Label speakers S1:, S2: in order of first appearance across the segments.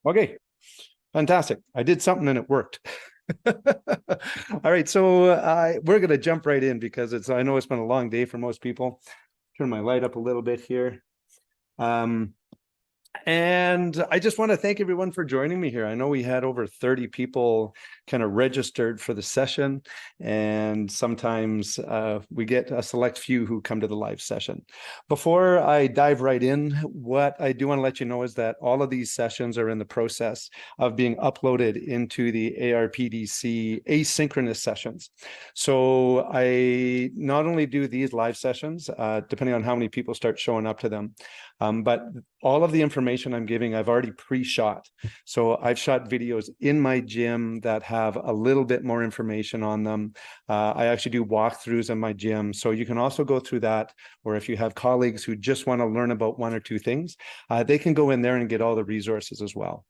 S1: Okay, fantastic. I did something and it worked. All right, so we're going to jump right in because I know it's been a long day for most people. Turn my light up a little bit here. Um, and I just want to thank everyone for joining me here. I know we had over 30 people kind of registered for the session, and sometimes we get a select few who come to the live session. Before I dive right in, what I do want to let you know is that all of these sessions are in the process of being uploaded into the ARPDC asynchronous sessions. So I not only do these live sessions, depending on how many people start showing up to them, but all of the information I'm giving, I've already pre-shot. So I've shot videos in my gym that have a little bit more information on them. I actually do walkthroughs in my gym. So you can also go through that, or if you have colleagues who just want to learn about one or two things, they can go in there and get all the resources as well.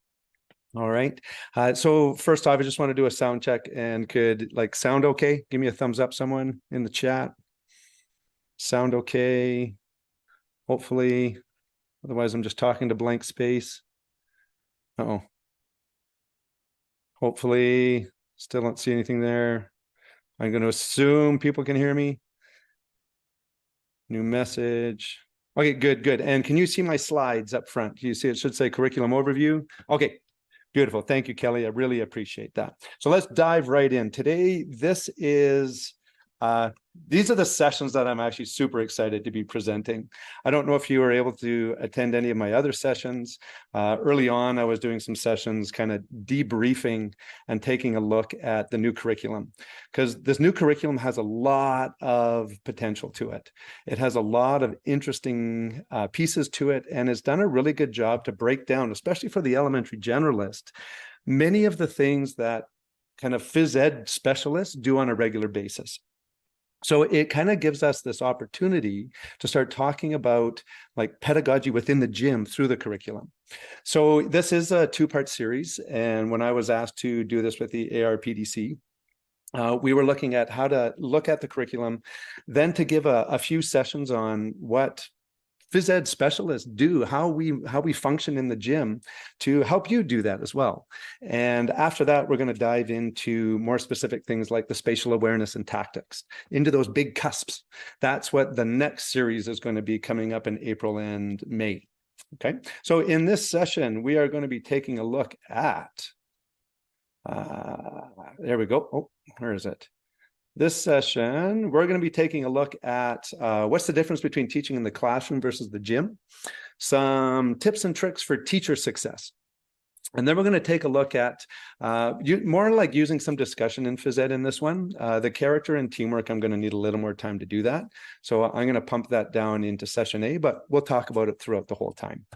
S1: All right. So first off, I just want to do a sound check, and could sound okay? Give me a thumbs up, someone in the chat. Sound okay? Hopefully. Otherwise, I'm just talking to blank space. Uh-oh. Hopefully, still don't see anything there. I'm going to assume people can hear me. New message. Okay, good, good. And can you see my slides up front? Can you see it should say curriculum overview? Okay, beautiful. Thank you, Kelly. I really appreciate that. So let's dive right in. Today, these are the sessions that I'm actually super excited to be presenting. I don't know if you were able to attend any of my other sessions. Early on, I was doing some sessions kind of debriefing and taking a look at the new curriculum, because this new curriculum has a lot of potential to it. It has a lot of interesting pieces to it, and it's done a really good job to break down, especially for the elementary generalist, many of the things that kind of phys ed specialists do on a regular basis. So it kind of gives us this opportunity to start talking about pedagogy within the gym through the curriculum. So this is a two-part series. And when I was asked to do this with the ARPDC, we were looking at how to look at the curriculum, then to give a few sessions on what phys ed specialists do, how we function in the gym to help you do that as well. And after that, we're going to dive into more specific things like the spatial awareness and tactics, into those big cusps. That's what the next series is going to be, coming up in April and May. Okay, so in this session, we are going to be taking a look at, there we go. Oh, where is it? This session, we're going to be taking a look at what's the difference between teaching in the classroom versus the gym, some tips and tricks for teacher success. And then we're going to take a look at more like using some discussion in phys ed in this one. The character and teamwork, I'm going to need a little more time to do that. So I'm going to pump that down into session A, but we'll talk about it throughout the whole time.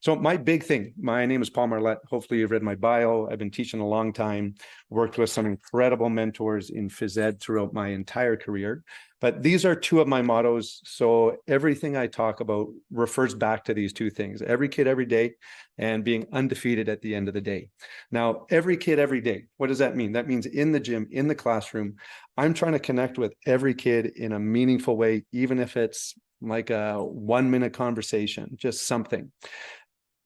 S1: So my big thing, my name is Paul Marlette. Hopefully you've read my bio. I've been teaching a long time, worked with some incredible mentors in phys ed throughout my entire career. But these are two of my mottos. So everything I talk about refers back to these two things: every kid, every day, and being undefeated at the end of the day. Now, every kid, every day, what does that mean? That means in the gym, in the classroom, I'm trying to connect with every kid in a meaningful way, even if it's like a 1-minute conversation, just something.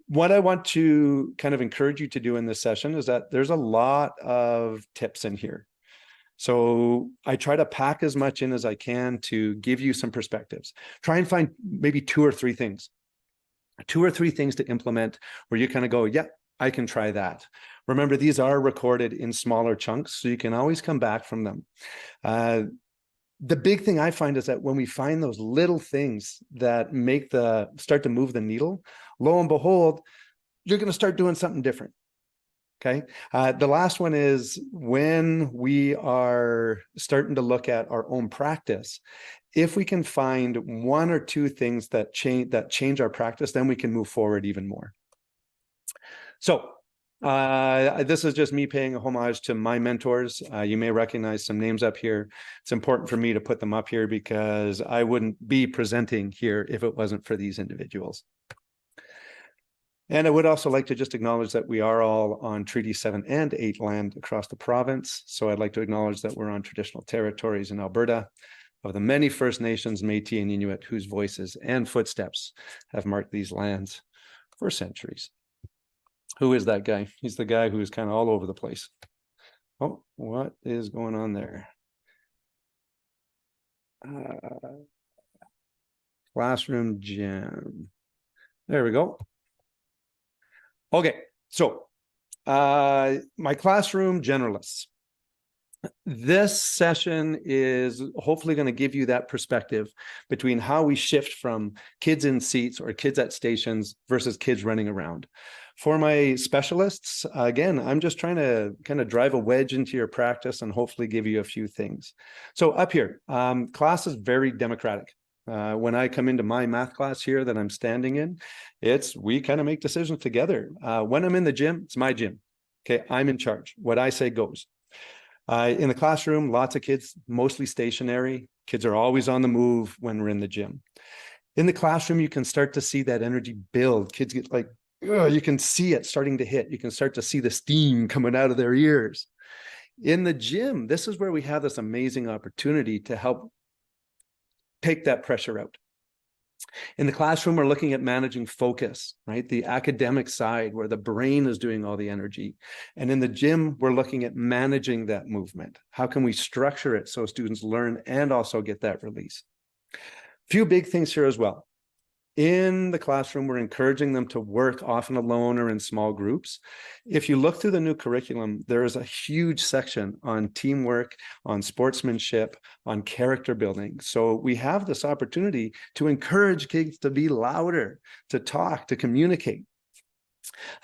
S1: What I want to kind of encourage you to do in this session is that there's a lot of tips in here. So I try to pack as much in as I can to give you some perspectives. Try and find maybe two or three things to implement where you kind of go, yeah, I can try that. Remember, these are recorded in smaller chunks, so you can always come back from them. The big thing I find is that when we find those little things that start to move the needle, lo and behold, you're going to start doing something different. Okay. The last one is when we are starting to look at our own practice. If we can find one or two things that change our practice, then we can move forward even more. So this is just me paying a homage to my mentors. You may recognize some names up here. It's important for me to put them up here because I wouldn't be presenting here if it wasn't for these individuals. And I would also like to just acknowledge that we are all on Treaty 7 and 8 land across the province. So I'd like to acknowledge that we're on traditional territories in Alberta of the many First Nations, Métis, and Inuit whose voices and footsteps have marked these lands for centuries. Who is that guy? He's the guy who's kind of all over the place. Oh, what is going on there? Classroom gym. There we go. Okay, so my classroom generalists. This session is hopefully going to give you that perspective between how we shift from kids in seats or kids at stations versus kids running around. For my specialists, again, I'm just trying to kind of drive a wedge into your practice and hopefully give you a few things. So up here, class is very democratic. When I come into my math class here that I'm standing in, we kind of make decisions together. When I'm in the gym, it's my gym. Okay, I'm in charge. What I say goes. In the classroom, lots of kids, mostly stationary. Kids are always on the move when we're in the gym. In the classroom, you can start to see that energy build. Kids get like, you can see it starting to hit. You can start to see the steam coming out of their ears. In the gym, this is where we have this amazing opportunity to help take that pressure out. In the classroom, we're looking at managing focus, right? The academic side where the brain is doing all the energy. And in the gym, we're looking at managing that movement. How can we structure it so students learn and also get that release? Few big things here as well. In the classroom, we're encouraging them to work often alone or in small groups. If you look through the new curriculum, there is a huge section on teamwork, on sportsmanship, on character building. So we have this opportunity to encourage kids to be louder, to talk, to communicate.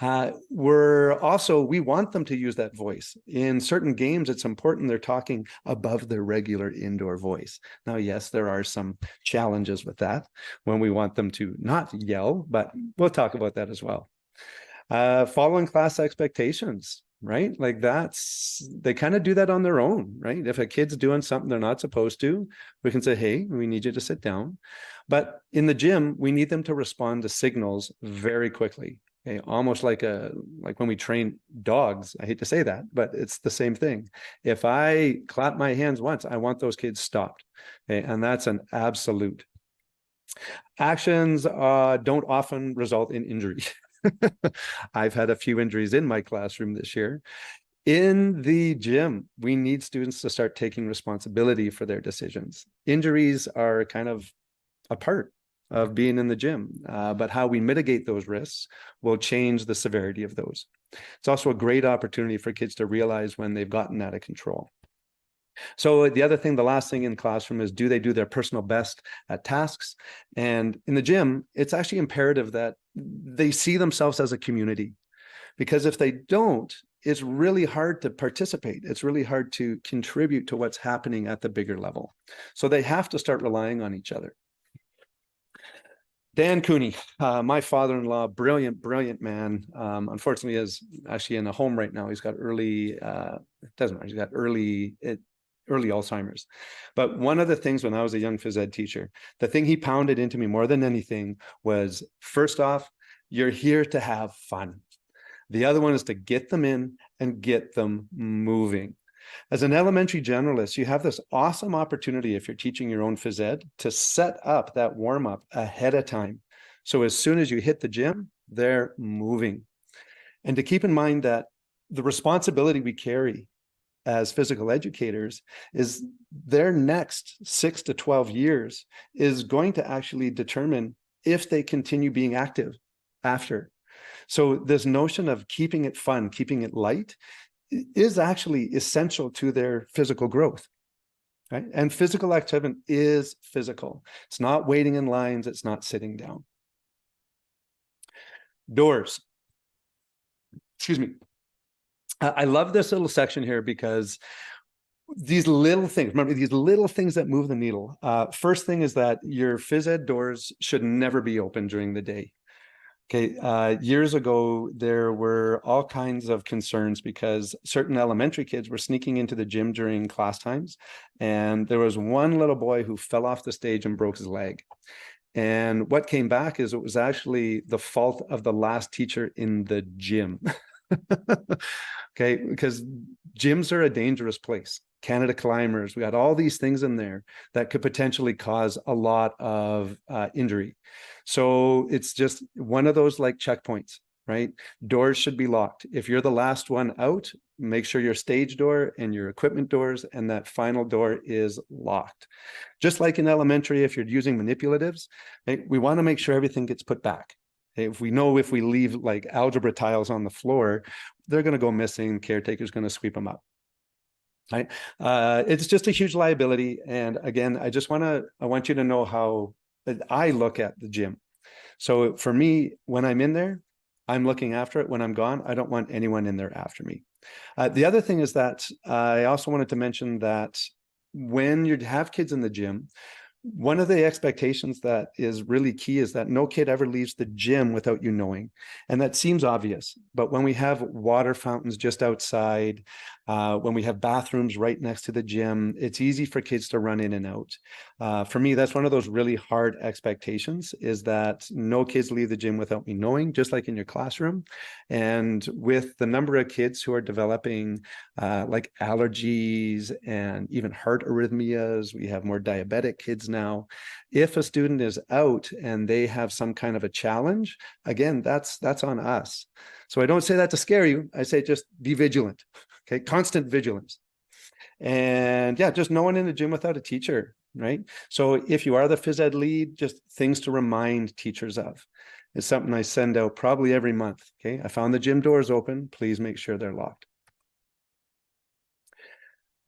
S1: We want them to use that voice. In certain games, it's important they're talking above their regular indoor voice. Now, yes, there are some challenges with that when we want them to not yell, but we'll talk about that as well. Following class expectations, right? Like they kind of do that on their own, right? If a kid's doing something they're not supposed to, we can say, hey, we need you to sit down. But in the gym, we need them to respond to signals very quickly. Okay, almost like when we train dogs. I hate to say that, but it's the same thing. If I clap my hands once, I want those kids stopped. Okay, and that's an absolute. Actions don't often result in injury. I've had a few injuries in my classroom this year. In the gym, we need students to start taking responsibility for their decisions. Injuries are kind of a part of being in the gym, but how we mitigate those risks will change the severity of those. It's also a great opportunity for kids to realize when they've gotten out of control. So the last thing in classroom is, do they do their personal best at tasks? And in the gym, it's actually imperative that they see themselves as a community, because if they don't, it's really hard to participate. It's really hard to contribute to what's happening at the bigger level. So they have to start relying on each other. Dan Cooney, my father-in-law, brilliant man. Unfortunately, is actually in a home right now. He's got early Alzheimer's. But one of the things when I was a young phys ed teacher, the thing he pounded into me more than anything was, first off, you're here to have fun. The other one is to get them in and get them moving. As an elementary generalist, you have this awesome opportunity, if you're teaching your own phys ed, to set up that warm-up ahead of time. So as soon as you hit the gym, they're moving. And to keep in mind that the responsibility we carry as physical educators is their next 6 to 12 years is going to actually determine if they continue being active after. So this notion of keeping it fun, keeping it light, is actually essential to their physical growth, right? And physical activity is physical. It's not waiting in lines. It's not sitting down. Doors. Excuse me. I love this little section here because these little things, remember, these little things that move the needle. First thing is that your phys ed doors should never be open during the day. Okay, years ago, there were all kinds of concerns because certain elementary kids were sneaking into the gym during class times. And there was one little boy who fell off the stage and broke his leg. And what came back is it was actually the fault of the last teacher in the gym. Okay, because gyms are a dangerous place. Canada climbers, we got all these things in there that could potentially cause a lot of injury. So it's just one of those like checkpoints. right? Doors should be locked. If you're the last one out, make sure your stage door and your equipment doors and that final door is locked. Just like in elementary, if you're using manipulatives, we want to make sure everything gets put back. If we leave like algebra tiles on the floor, they're going to go missing. Caretaker's going to sweep them up. Right? It's just a huge liability. And again, I want you to know how I look at the gym. So for me, when I'm in there, I'm looking after it. When I'm gone, I don't want anyone in there after me. The other thing is that I also wanted to mention that when you have kids in the gym, one of the expectations that is really key is that no kid ever leaves the gym without you knowing. And that seems obvious, but when we have water fountains just outside, when we have bathrooms right next to the gym, it's easy for kids to run in and out. For me, that's one of those really hard expectations, is that no kids leave the gym without me knowing, just like in your classroom. And with the number of kids who are developing like allergies and even heart arrhythmias, we have more diabetic kids now. If a student is out and they have some kind of a challenge, again, that's on us. So I don't say that to scare you. I say just be vigilant. Okay, constant vigilance. And yeah, just no one in the gym without a teacher, right? So if you are the phys ed lead, just things to remind teachers of. It's something I send out probably every month. Okay, I found the gym doors open. Please make sure they're locked.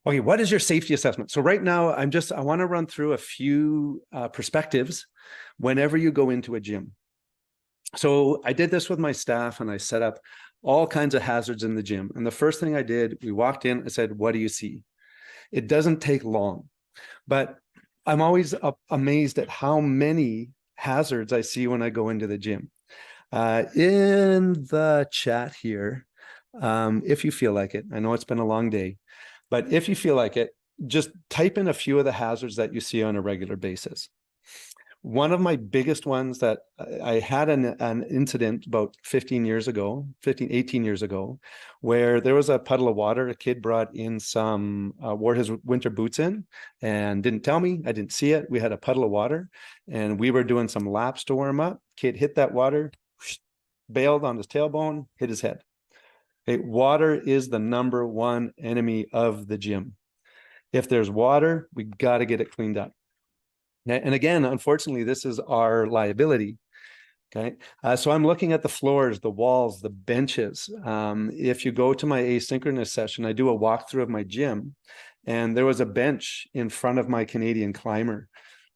S1: Okay, what is your safety assessment? So right now, I want to run through a few perspectives whenever you go into a gym. So I did this with my staff and I set up all kinds of hazards in the gym. And the first thing I did, we walked in, I said, what do you see? It doesn't take long, but I'm always amazed at how many hazards I see when I go into the gym. In the chat here, if you feel like it, I know it's been a long day, but if you feel like it, just type in a few of the hazards that you see on a regular basis. One of my biggest ones that I had an incident about 18 years ago, where there was a puddle of water. A kid brought in wore his winter boots in and didn't tell me. I didn't see it. We had a puddle of water and we were doing some laps to warm up. Kid hit that water, bailed on his tailbone, hit his head. Okay, water is the number one enemy of the gym. If there's water, we got to get it cleaned up. And again, unfortunately, this is our liability. Okay, so I'm looking at the floors, the walls, the benches. If you go to my asynchronous session, I do a walkthrough of my gym, and there was a bench in front of my Canadian climber.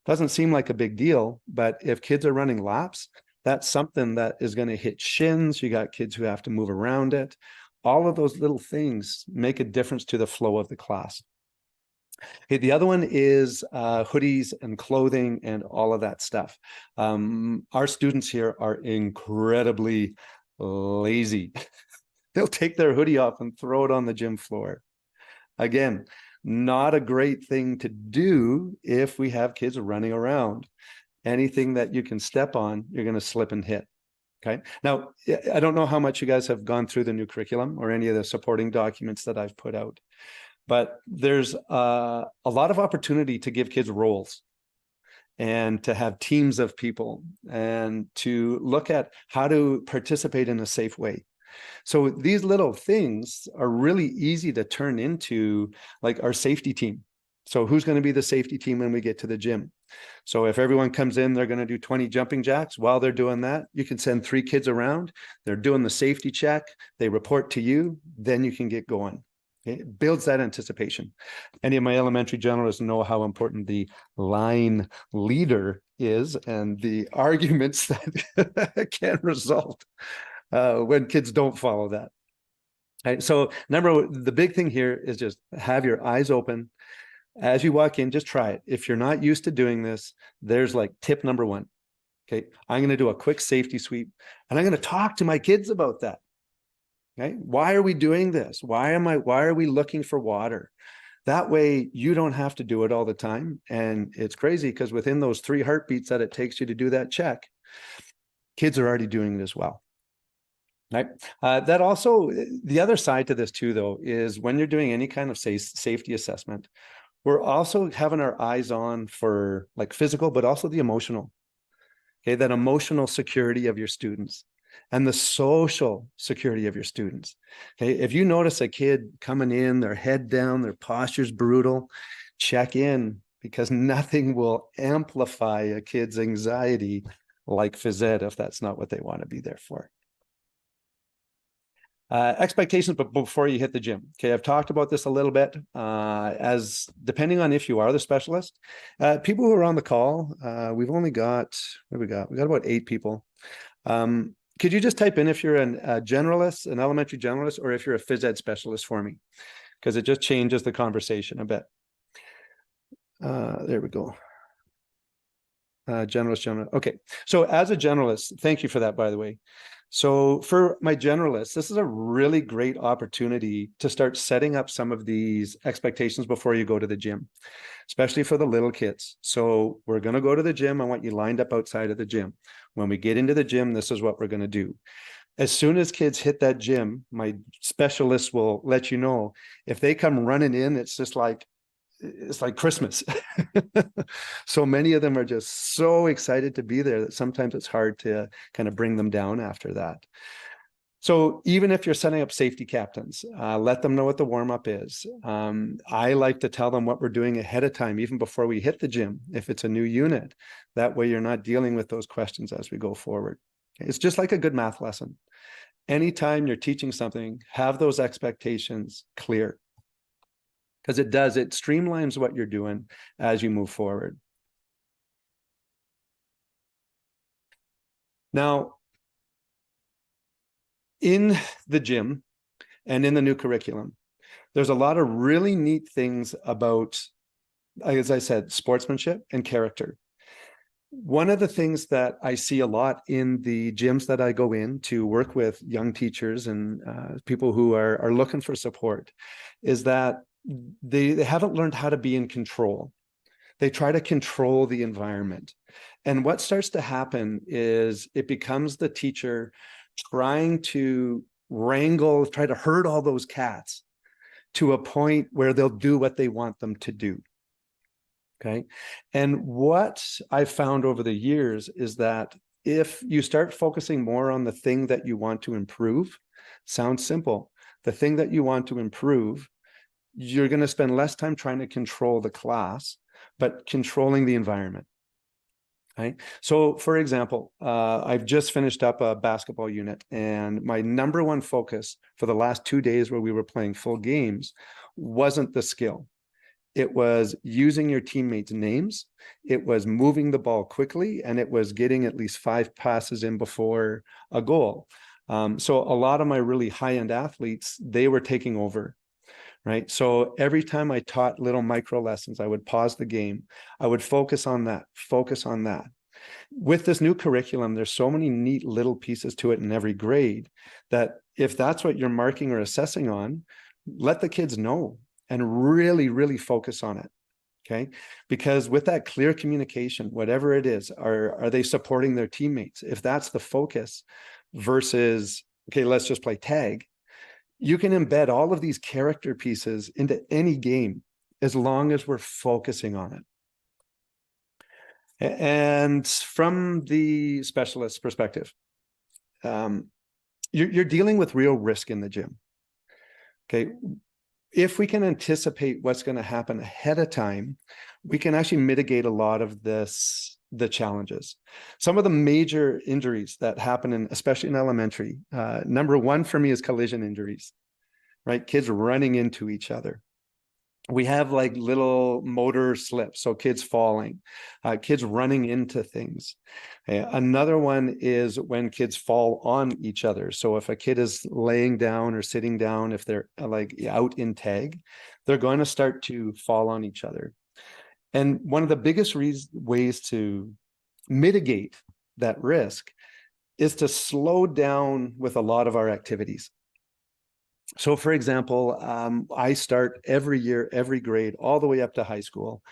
S1: Doesn't seem like a big deal, but if kids are running laps, that's something that is going to hit shins. You got kids who have to move around it. All of those little things make a difference to the flow of the class. Okay, the other one is hoodies and clothing and all of that stuff. Our students here are incredibly lazy. They'll take their hoodie off and throw it on the gym floor. Again, not a great thing to do if we have kids running around. Anything that you can step on, you're going to slip and hit. Okay. Now, I don't know how much you guys have gone through the new curriculum or any of the supporting documents that I've put out, but there's a lot of opportunity to give kids roles and to have teams of people and to look at how to participate in a safe way. So these little things are really easy to turn into like our safety team. So who's going to be the safety team when we get to the gym? So if everyone comes in, they're going to do 20 jumping jacks. While they're doing that, you can send 3 kids around. They're doing the safety check. They report to you. Then you can get going. Okay? It builds that anticipation. Any of my elementary generalists know how important the line leader is and the arguments that can result when kids don't follow that. Right? So the big thing here is just have your eyes open. As you walk in, just try it. If you're not used to doing this, there's like tip number 1. Okay, I'm going to do a quick safety sweep and I'm going to talk to my kids about that. Okay, why are we doing this? Why are we looking for water? That way you don't have to do it all the time. And it's crazy because within those 3 heartbeats that it takes you to do that check, kids are already doing it as well. Right. That also, the other side to this too, though, is when you're doing any kind of safety assessment, we're also having our eyes on for like physical, but also the emotional. Okay, that emotional security of your students. and the social security of your students. Okay, if you notice a kid coming in, their head down, their posture's brutal, check in, because nothing will amplify a kid's anxiety like phys ed if that's not what they want to be there for. Expectations, but before you hit the gym. Okay, I've talked about this a little bit. As depending on if you are the specialist, people who are on the call, we've only got, what have we got? We got about 8 people. Could you just type in if you're a generalist, an elementary generalist, or if you're a phys ed specialist for me? Because it just changes the conversation a bit. There we go. Generalist. Okay, so as a generalist, thank you for that, by the way. So for my generalists, this is a really great opportunity to start setting up some of these expectations before you go to the gym, especially for the little kids. So we're going to go to the gym. I want you lined up outside of the gym. When we get into the gym, this is what we're going to do. As soon as kids hit that gym, my specialist will let you know. If they come running in, it's like Christmas. So many of them are just so excited to be there that sometimes it's hard to kind of bring them down after that. So even if you're setting up safety captains, let them know what the warm-up is. I like to tell them what we're doing ahead of time, even before we hit the gym, if it's a new unit. That way you're not dealing with those questions as we go forward. It's just like a good math lesson. Anytime you're teaching something, have those expectations clear. Because it streamlines what you're doing as you move forward. Now, in the gym and in the new curriculum, there's a lot of really neat things about, as I said, sportsmanship and character. One of the things that I see a lot in the gyms that I go in to work with young teachers and people who are looking for support is that they haven't learned how to be in control. They try to control the environment. And what starts to happen is it becomes the teacher trying to try to herd all those cats to a point where they'll do what they want them to do. Okay. And what I've found over the years is that if you start focusing more on the thing that you want to improve, sounds simple, the thing that you want to improve, you're going to spend less time trying to control the class, but controlling the environment. Right? So for example, I've just finished up a basketball unit, and my number one focus for the last 2 days where we were playing full games wasn't the skill. It was using your teammates' names, it was moving the ball quickly, and it was getting at least 5 passes in before a goal. So a lot of my really high-end athletes, they were taking over. Right. So every time I taught little micro lessons, I would pause the game. I would focus on that, focus on that. With this new curriculum, there's so many neat little pieces to it in every grade that if that's what you're marking or assessing on, let the kids know and really, really focus on it. Okay. Because with that clear communication, whatever it is, are they supporting their teammates? If that's the focus versus, okay, let's just play tag. You can embed all of these character pieces into any game as long as we're focusing on it. And from the specialist perspective, you're dealing with real risk in the gym. Okay. If we can anticipate what's going to happen ahead of time, we can actually mitigate a lot of the challenges. Some of the major injuries that happen especially in elementary, number one for me is collision injuries, right? Kids running into each other. We have like little motor slips, so kids falling, kids running into things. Another one is when kids fall on each other. So if a kid is laying down or sitting down, if they're like out in tag, they're going to start to fall on each other. And one of the biggest ways to mitigate that risk is to slow down with a lot of our activities. So for example, I start every year, every grade, all the way up to high school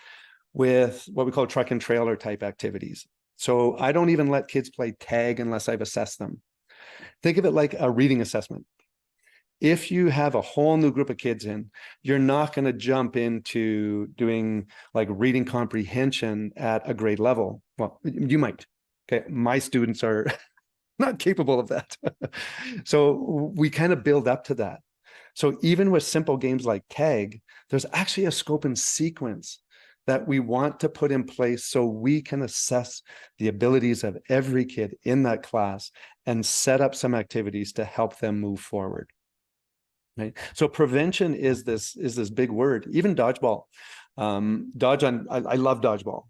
S1: with what we call truck and trailer type activities. So I don't even let kids play tag unless I've assessed them. Think of it like a reading assessment. If you have a whole new group of kids in, you're not going to jump into doing like reading comprehension at a grade level. Well, you might. Okay, my students are not capable of that. So we kind of build up to that. So even with simple games like tag, there's actually a scope and sequence that we want to put in place so we can assess the abilities of every kid in that class and set up some activities to help them move forward. Right? So prevention is this big word. Even dodgeball. I love dodgeball.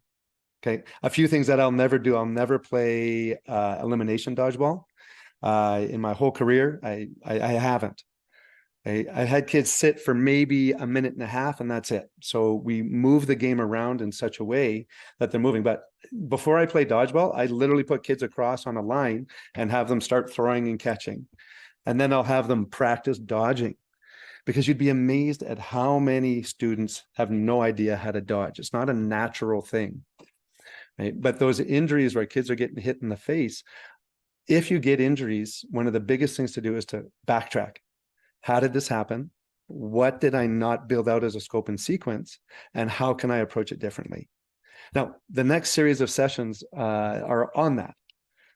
S1: Okay. A few things that I'll never do. I'll never play elimination dodgeball. In my whole career, I haven't. I had kids sit for maybe a minute and a half, and that's it. So we move the game around in such a way that they're moving. But before I play dodgeball, I literally put kids across on a line and have them start throwing and catching. And then I'll have them practice dodging, because you'd be amazed at how many students have no idea how to dodge. It's not a natural thing. Right? But those injuries where kids are getting hit in the face, if you get injuries, one of the biggest things to do is to backtrack. How did this happen? What did I not build out as a scope and sequence? And how can I approach it differently? Now, the next series of sessions are on that.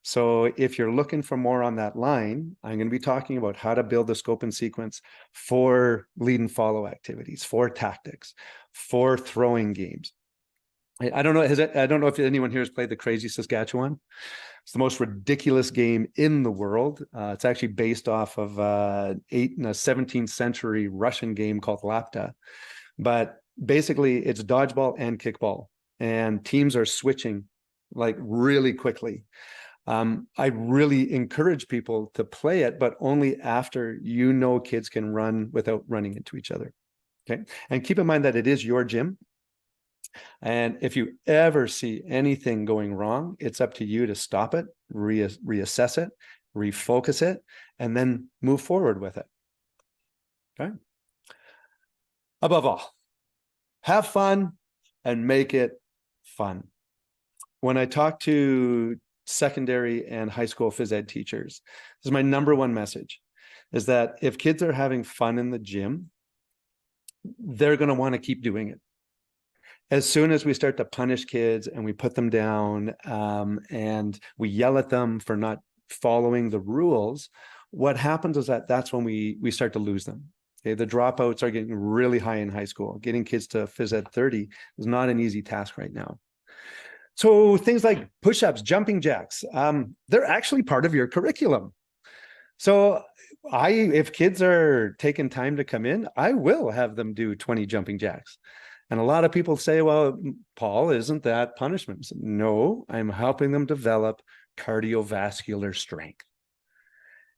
S1: So if you're looking for more on that line, I'm going to be talking about how to build the scope and sequence for lead and follow activities, for tactics, for throwing games. I don't know. I don't know if anyone here has played the Crazy Saskatchewan. It's the most ridiculous game in the world. It's actually based off of a 17th century Russian game called Lapta. But basically, it's dodgeball and kickball, and teams are switching like really quickly. I really encourage people to play it, but only after kids can run without running into each other. Okay. And keep in mind that it is your gym. And if you ever see anything going wrong, it's up to you to stop it, reassess it, refocus it, and then move forward with it. Okay. Above all, have fun and make it fun. When I talk to secondary and high school phys ed teachers, this is my number one message, is that if kids are having fun in the gym, they're going to want to keep doing it. As soon as we start to punish kids and we put them down and we yell at them for not following the rules, what happens is that's when we start to lose them. Okay, the dropouts are getting really high in high school. Getting kids to phys ed 30 is not an easy task right now. So things like push-ups, jumping jacks, they're actually part of your curriculum. So if kids are taking time to come in, I will have them do 20 jumping jacks. And a lot of people say, well, Paul, isn't that punishment? No, I'm helping them develop cardiovascular strength.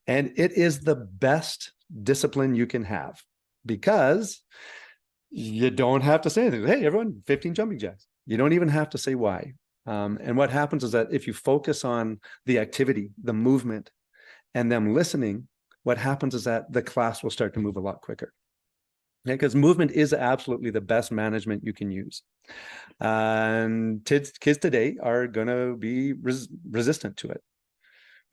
S1: And it is the best discipline you can have, because you don't have to say anything. Hey, everyone, 15 jumping jacks. You don't even have to say why. And what happens is that if you focus on the activity, the movement, and them listening, what happens is that the class will start to move a lot quicker. Because movement is absolutely the best management you can use. And kids today are going to be resistant to it.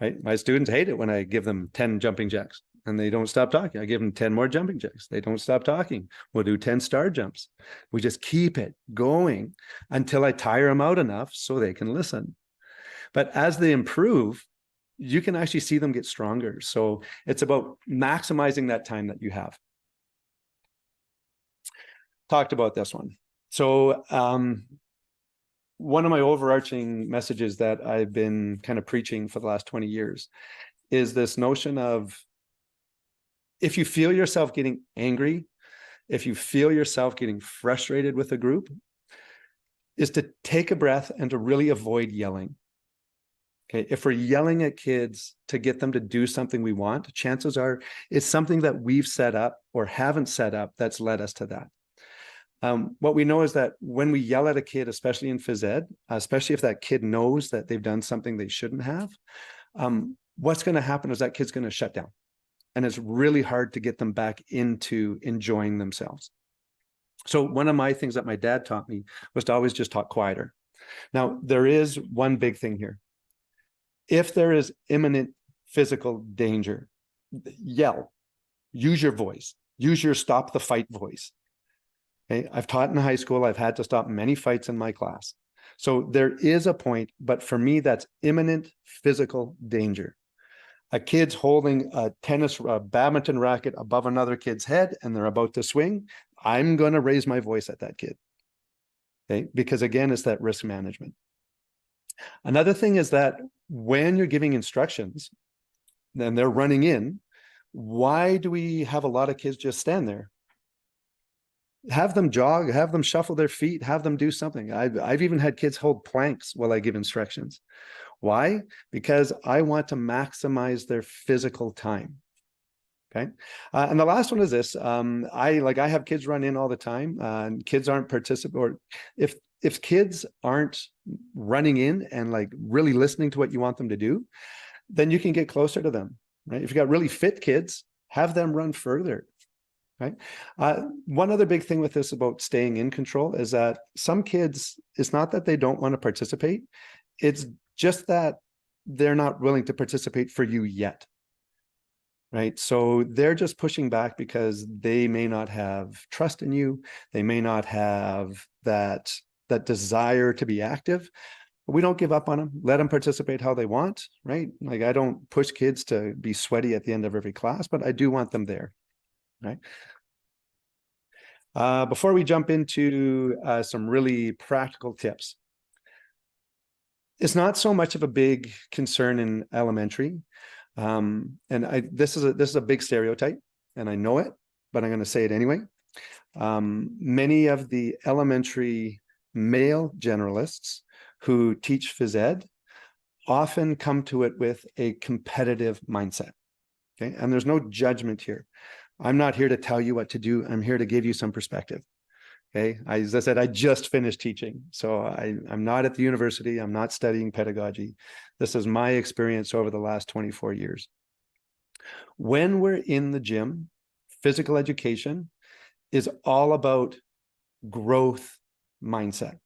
S1: Right? My students hate it when I give them 10 jumping jacks and they don't stop talking. I give them 10 more jumping jacks. They don't stop talking. We'll do 10 star jumps. We just keep it going until I tire them out enough so they can listen. But as they improve, you can actually see them get stronger. So it's about maximizing that time that you have. Talked about this one. So one of my overarching messages that I've been kind of preaching for the last 20 years is this notion of, if you feel yourself getting angry, if you feel yourself getting frustrated with a group, is to take a breath and to really avoid yelling. Okay, if we're yelling at kids to get them to do something we want, chances are it's something that we've set up or haven't set up that's led us to that. What we know is that when we yell at a kid, especially in phys ed, especially if that kid knows that they've done something they shouldn't have, what's going to happen is that kid's going to shut down. And it's really hard to get them back into enjoying themselves. So one of my things that my dad taught me was to always just talk quieter. Now, there is one big thing here. If there is imminent physical danger, yell, use your voice, use your stop the fight voice. Okay? I've taught in high school. I've had to stop many fights in my class. So there is a point, but for me, that's imminent physical danger. a kid's holding a badminton racket above another kid's head and they're about to swing, I'm going to raise my voice at that kid. Okay, because again, it's that risk management. Another thing is that when you're giving instructions and they're running in, why do we have a lot of kids just stand there? Have them jog, have them shuffle their feet, have them do something. I've even had kids hold planks while I give instructions. Why? Because I want to maximize their physical time. Okay. And the last one is this. I have kids run in all the time, and kids aren't participating, or if kids aren't running in and like really listening to what you want them to do, then you can get closer to them, right? If you got really fit kids, have them run further. Right. One other big thing with this about staying in control is that some kids, it's not that they don't want to participate. It's just that they're not willing to participate for you yet. Right. So they're just pushing back because they may not have trust in you. They may not have that desire to be active. We don't give up on them. Let them participate how they want. Right. Like I don't push kids to be sweaty at the end of every class, but I do want them there. Right. Before we jump into some really practical tips, it's not so much of a big concern in elementary. This is a big stereotype, and I know it, but I'm going to say it anyway. Many of the elementary male generalists who teach phys ed often come to it with a competitive mindset. Okay, and there's no judgment here. I'm not here to tell you what to do. I'm here to give you some perspective. Okay. As I said, I just finished teaching. So I'm not at the university. I'm not studying pedagogy. This is my experience over the last 24 years. When we're in the gym, physical education is all about growth mindset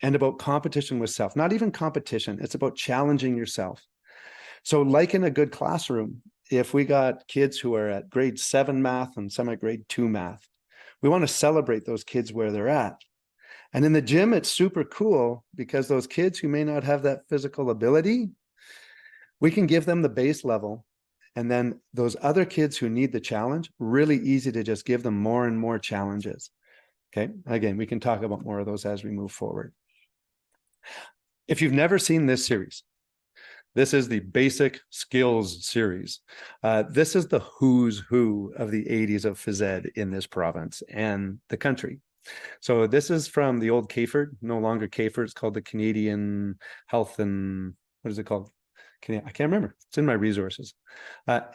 S1: and about competition with self. Not even competition. It's about challenging yourself. So like in a good classroom, if we got kids who are at grade 7 math and some at grade 2 math, we want to celebrate those kids where they're at. And in the gym, it's super cool because those kids who may not have that physical ability, we can give them the base level. And then those other kids who need the challenge, really easy to just give them more and more challenges. Okay. Again, we can talk about more of those as we move forward. If you've never seen this series, this is the Basic Skills series. This is the who's who of the 80s of phys ed in this province and the country. So this is from the old CAFERD, no longer CAFERD. It's called the Canadian Health and, what is it called? I can't remember. It's in my resources.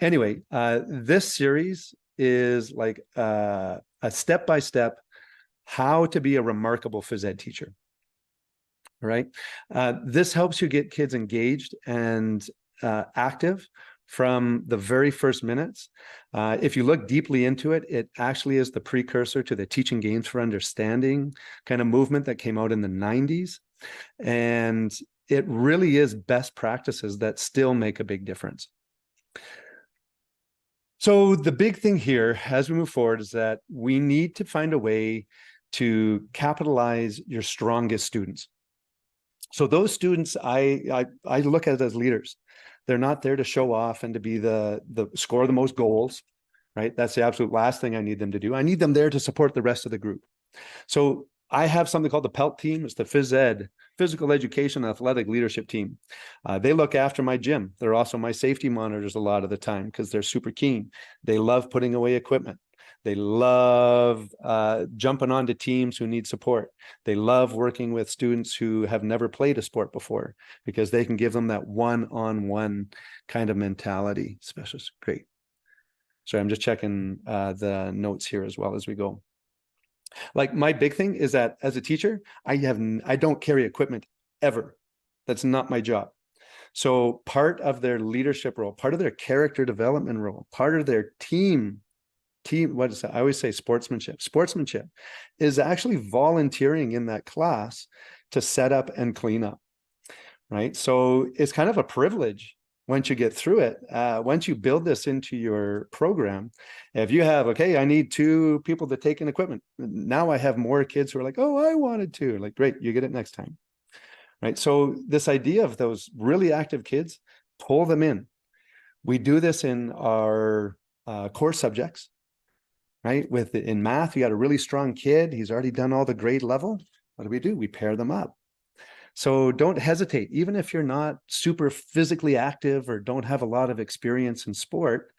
S1: Anyway, this series is like a step-by-step how to be a remarkable phys ed teacher. Right. This helps you get kids engaged and active from the very first minutes. If you look deeply into it, it actually is the precursor to the Teaching Games for Understanding kind of movement that came out in the 90s. And it really is best practices that still make a big difference. So the big thing here as we move forward is that we need to find a way to capitalize your strongest students. So those students, I look at it as leaders. They're not there to show off and to be the score the most goals, right? That's the absolute last thing I need them to do. I need them there to support the rest of the group. So I have something called the PELT team. It's the phys ed, physical education athletic leadership team. They look after my gym. They're also my safety monitors a lot of the time because they're super keen. They love putting away equipment. They love jumping onto teams who need support. They love working with students who have never played a sport before because they can give them that one-on-one kind of mentality. Specialist, great. Sorry, I'm just checking the notes here as well as we go. Like my big thing is that as a teacher, I don't carry equipment ever. That's not my job. So part of their leadership role, part of their character development role, part of their team, what is that? I always say sportsmanship. Sportsmanship is actually volunteering in that class to set up and clean up, right? So it's kind of a privilege once you get through it. Once you build this into your program, if you have, okay, I need 2 people to take in equipment. Now I have more kids who are like, oh, I wanted to. Like, great, you get it next time, right? So this idea of those really active kids, pull them in. We do this in our core subjects, right? In math, you got a really strong kid. He's already done all the grade level. What do? We pair them up. So don't hesitate. Even if you're not super physically active or don't have a lot of experience in sport,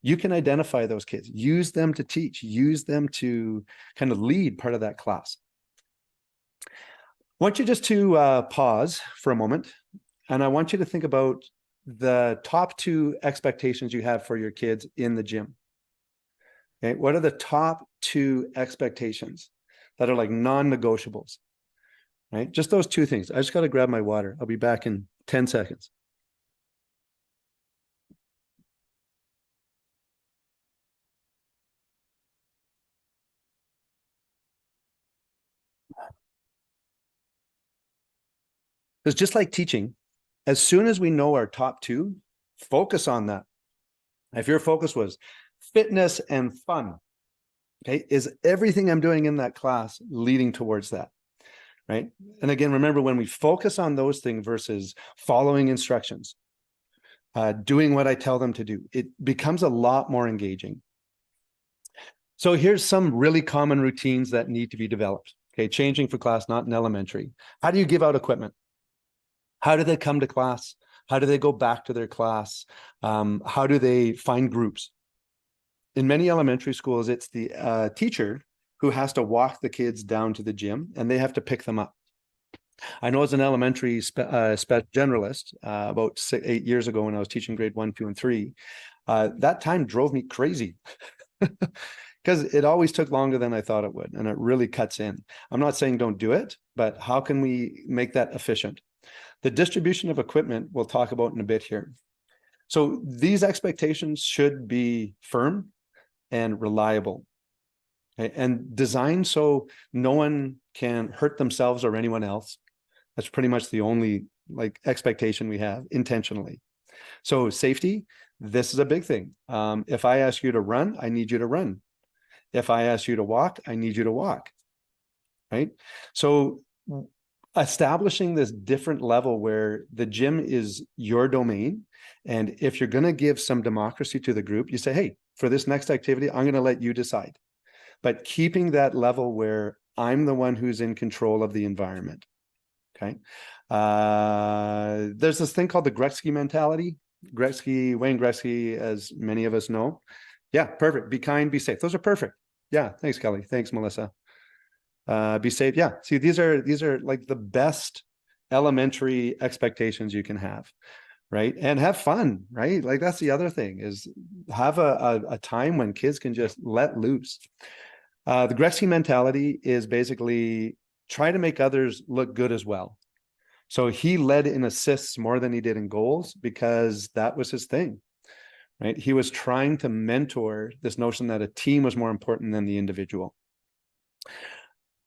S1: you can identify those kids, use them to teach, use them to kind of lead part of that class. I want you just to pause for a moment, and I want you to think about the top 2 expectations you have for your kids in the gym. Okay, what are the top 2 expectations that are like non-negotiables? Right, just those 2 things. I just got to grab my water. I'll be back in 10 seconds. Because just like teaching, as soon as we know our top 2, focus on that. If your focus was fitness and fun, okay, is everything I'm doing in that class leading towards that, right? And again, remember, when we focus on those things versus following instructions, doing what I tell them to do, it becomes a lot more engaging. So here's some really common routines that need to be developed. Okay, changing for class, not in elementary. How do you give out equipment? How do they come to class? How do they go back to their class? How do they find groups? In many elementary schools, it's the teacher who has to walk the kids down to the gym, and they have to pick them up. I know as an elementary generalist, about 8 years ago when I was teaching grade 1, 2, and 3, that time drove me crazy. Because it always took longer than I thought it would, and it really cuts in. I'm not saying don't do it, but how can we make that efficient? The distribution of equipment we'll talk about in a bit here. So these expectations should be firm and reliable, okay? And designed so no one can hurt themselves or anyone else. That's pretty much the only expectation we have intentionally. So safety, this is a big thing. If I ask you to run, I need you to run. If I ask you to walk, I need you to walk, right? So establishing this different level where the gym is your domain. And if you're going to give some democracy to the group, you say, hey, for this next activity, I'm going to let you decide. But keeping that level where I'm the one who's in control of the environment. Okay. There's this thing called the Gretzky mentality. Wayne Gretzky, as many of us know. Yeah, perfect. Be kind, be safe. Those are perfect. Yeah, thanks, Kelly. Thanks, Melissa. Be safe. Yeah. See, these are like the best elementary expectations you can have, right? And have fun, right? Like that's the other thing, is have a time when kids can just let loose. The Gretzky mentality is basically try to make others look good as well. So he led in assists more than he did in goals because that was his thing, right? He was trying to mentor this notion that a team was more important than the individual.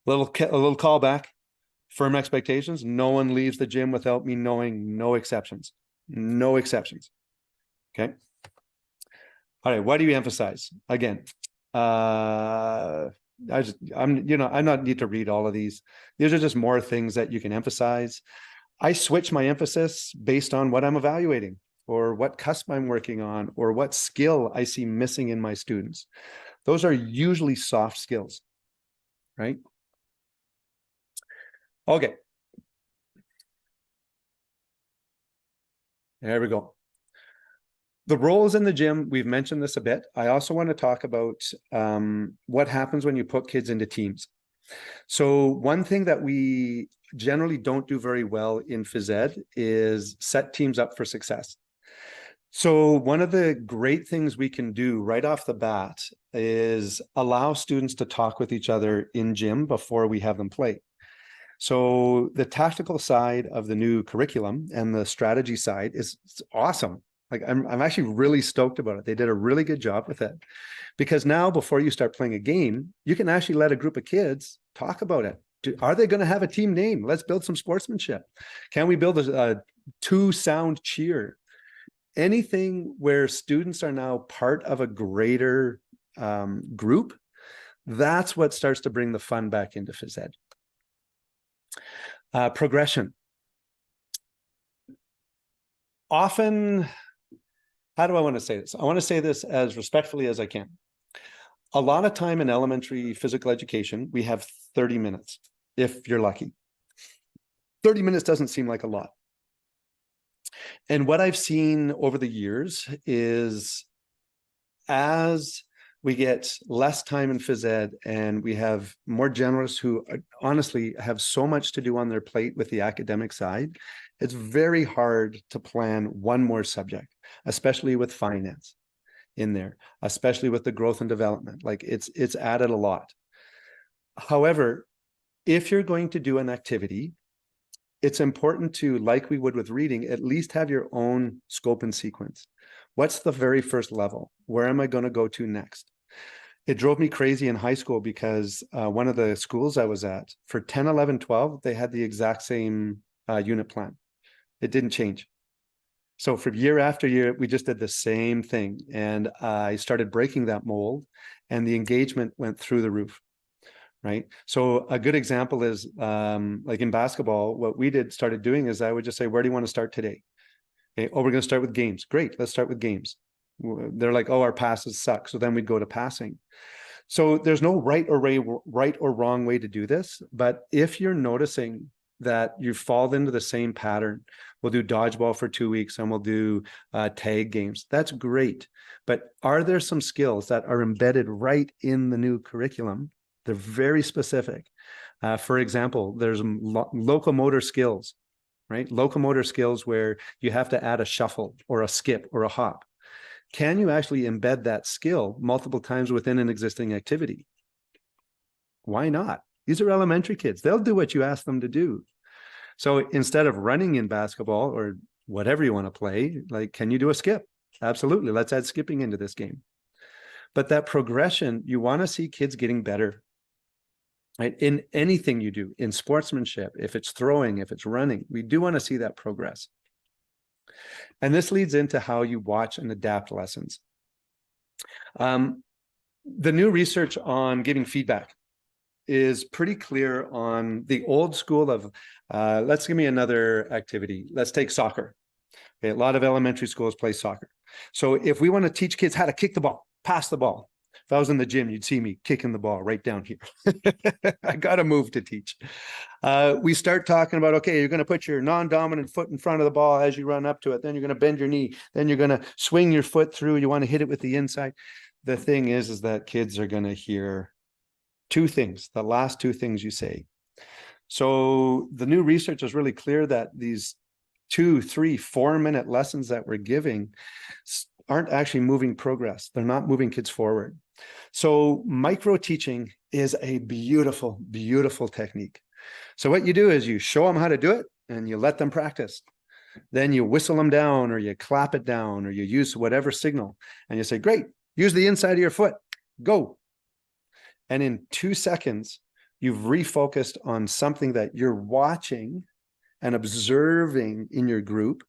S1: A little callback, firm expectations. No one leaves the gym without me knowing, no exceptions, no exceptions. Okay. All right. What do you emphasize? Again, I'm not need to read all of these. These are just more things that you can emphasize. I switch my emphasis based on what I'm evaluating or what cusp I'm working on or what skill I see missing in my students. Those are usually soft skills, right? Okay. There we go. The roles in the gym, we've mentioned this a bit. I also want to talk about what happens when you put kids into teams. So one thing that we generally don't do very well in phys ed is set teams up for success. So one of the great things we can do right off the bat is allow students to talk with each other in gym before we have them play. So the tactical side of the new curriculum and the strategy side is awesome. Like I'm actually really stoked about it. They did a really good job with it, because now before you start playing a game, you can actually let a group of kids talk about it. Are they going to have a team name? Let's build some sportsmanship. Can we build a two-sound cheer? Anything where students are now part of a greater group, that's what starts to bring the fun back into phys ed. Progression. Often How do I want to say this? I want to say this as respectfully as I can. A lot of time in elementary physical education, we have 30 minutes, if you're lucky. 30 minutes doesn't seem like a lot. And what I've seen over the years is as we get less time in phys ed and we have more generalists who honestly have so much to do on their plate with the academic side, it's very hard to plan one more subject, especially with finance in there, especially with the growth and development. Like it's added a lot. However, if you're going to do an activity, it's important to, like we would with reading, at least have your own scope and sequence. What's the very first level? Where am I going to go to next? It drove me crazy in high school because one of the schools I was at, for 10, 11, 12, they had the exact same unit plan. It didn't change. So for year after year, we just did the same thing. And I started breaking that mold and the engagement went through the roof. Right. So a good example is like in basketball, what we started doing is I would just say, where do you want to start today? Okay. Oh, we're going to start with games. Great. Let's start with games. They're like, oh, our passes suck. So then we'd go to passing. So there's no right or wrong way to do this. But if you're noticing that you fall into the same pattern, we'll do dodgeball for 2 weeks and we'll do tag games. That's great. But are there some skills that are embedded right in the new curriculum? They're very specific. For example, there's locomotor skills, right? Locomotor skills where you have to add a shuffle or a skip or a hop. Can you actually embed that skill multiple times within an existing activity? Why not? These are elementary kids. They'll do what you ask them to do. So instead of running in basketball or whatever you want to play, like, can you do a skip? Absolutely. Let's add skipping into this game. But that progression, you want to see kids getting better. Right? In anything you do, in sportsmanship, if it's throwing, if it's running, we do want to see that progress. And this leads into how you watch and adapt lessons. The new research on giving feedback is pretty clear on the old school of, let's give me another activity. Let's take soccer. Okay, a lot of elementary schools play soccer. So if we want to teach kids how to kick the ball, pass the ball, if I was in the gym, you'd see me kicking the ball right down here. I got to move to teach. We start talking about, okay, you're going to put your non-dominant foot in front of the ball as you run up to it. Then you're going to bend your knee. Then you're going to swing your foot through. You want to hit it with the inside. The thing is that kids are going to hear two things, the last two things you say. So the new research is really clear that these 2, 3, 4-minute lessons that we're giving aren't actually moving progress. They're not moving kids forward. So micro teaching is a beautiful, beautiful technique. So what you do is you show them how to do it and you let them practice. Then you whistle them down or you clap it down or you use whatever signal and you say, great, use the inside of your foot, go. And in 2 seconds, you've refocused on something that you're watching and observing in your group.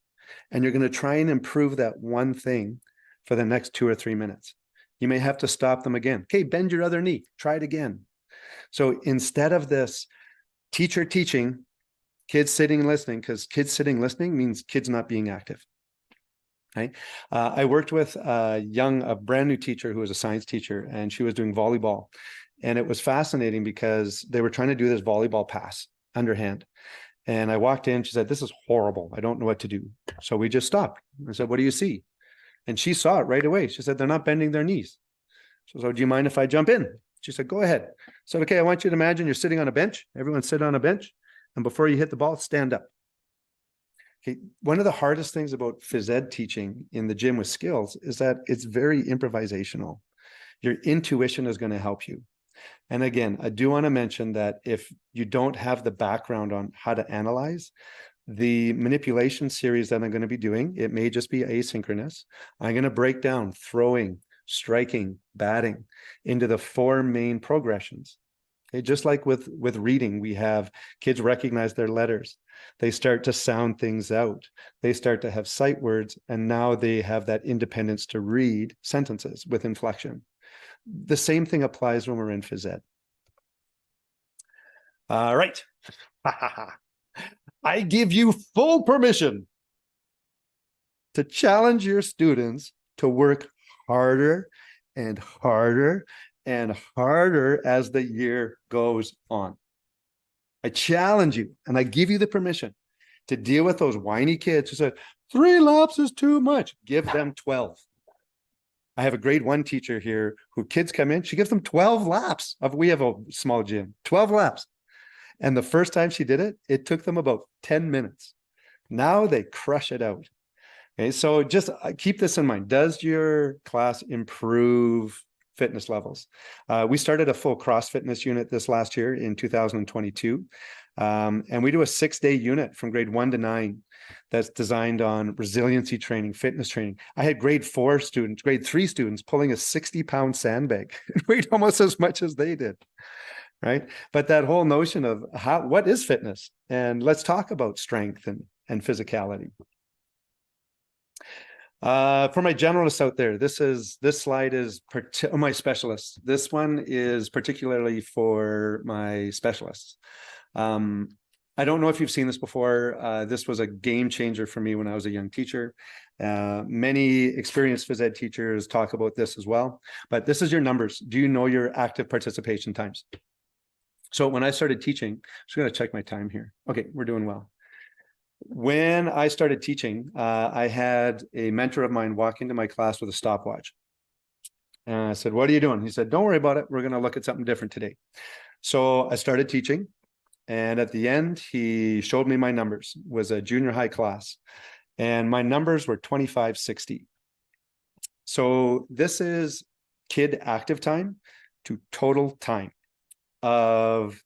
S1: And you're going to try and improve that one thing for the next 2 or 3 minutes. You may have to stop them again. Okay, bend your other knee. Try it again. So instead of this teacher teaching, kids sitting and listening, because kids sitting listening means kids not being active. Right? I worked with a brand new teacher who was a science teacher, and she was doing volleyball. And it was fascinating because they were trying to do this volleyball pass underhand. And I walked in, she said, this is horrible. I don't know what to do. So we just stopped. I said, what do you see? And she saw it right away. She said, they're not bending their knees. So do you mind if I jump in? She said, go ahead. I said, okay, I want you to imagine you're sitting on a bench. Everyone sit on a bench. And before you hit the ball, stand up. Okay. One of the hardest things about phys ed teaching in the gym with skills is that it's very improvisational. Your intuition is going to help you. And again, I do want to mention that if you don't have the background on how to analyze, the manipulation series that I'm going to be doing, it may just be asynchronous. I'm going to break down throwing, striking, batting into the 4 main progressions. Okay, just like with reading, we have kids recognize their letters. They start to sound things out. They start to have sight words, and now they have that independence to read sentences with inflection. The same thing applies when we're in phys ed. All right. I give you full permission to challenge your students to work harder and harder and harder as the year goes on. I challenge you and I give you the permission to deal with those whiny kids who said 3 laps is too much. Give them 12. I have a grade 1 teacher here who kids come in, she gives them 12 laps we have a small gym, 12 laps. And the first time she did it, it took them about 10 minutes. Now they crush it out. Okay, so just keep this in mind. Does your class improve fitness levels? We started a full cross fitness unit this last year in 2022. And we do a 6-day unit from grade 1 to 9 that's designed on resiliency training, fitness training. I had grade 3 students pulling a 60-pound sandbag. It weighed almost as much as they did. Right. But that whole notion of what is fitness? And let's talk about strength and physicality. For my generalists out there, this slide is my specialists. This one is particularly for my specialists. I don't know if you've seen this before. This was a game changer for me when I was a young teacher. Many experienced phys ed teachers talk about this as well. But this is your numbers. Do you know your active participation times? So when I started teaching, I'm just going to check my time here. Okay, we're doing well. When I started teaching, I had a mentor of mine walk into my class with a stopwatch. And I said, "What are you doing?" He said, "Don't worry about it. We're going to look at something different today." So I started teaching. And at the end, he showed me my numbers. It was a junior high class. And my numbers were 2560. So this is kid active time to total time of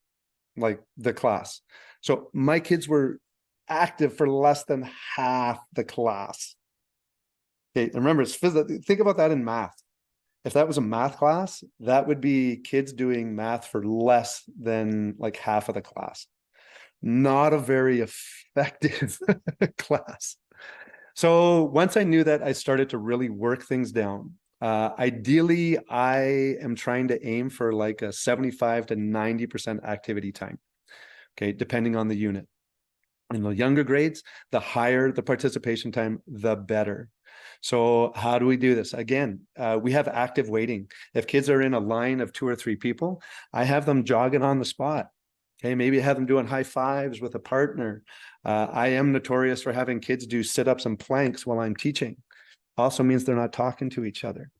S1: like the class. So my kids were active for less than half the class. Okay, remember, it's physics. Think about that in math. If that was a math class, that would be kids doing math for less than like half of the class. Not a very effective class. So once I knew that, I started to really work things down. Ideally, I am trying to aim for like a 75 to 90% activity time, okay, depending on the unit. In the younger grades, the higher the participation time, the better. So how do we do this? Again, we have active waiting. If kids are in a line of 2 or 3 people, I have them jogging on the spot. Okay, maybe have them doing high fives with a partner. I am notorious for having kids do sit-ups and planks while I'm teaching. Also means they're not talking to each other.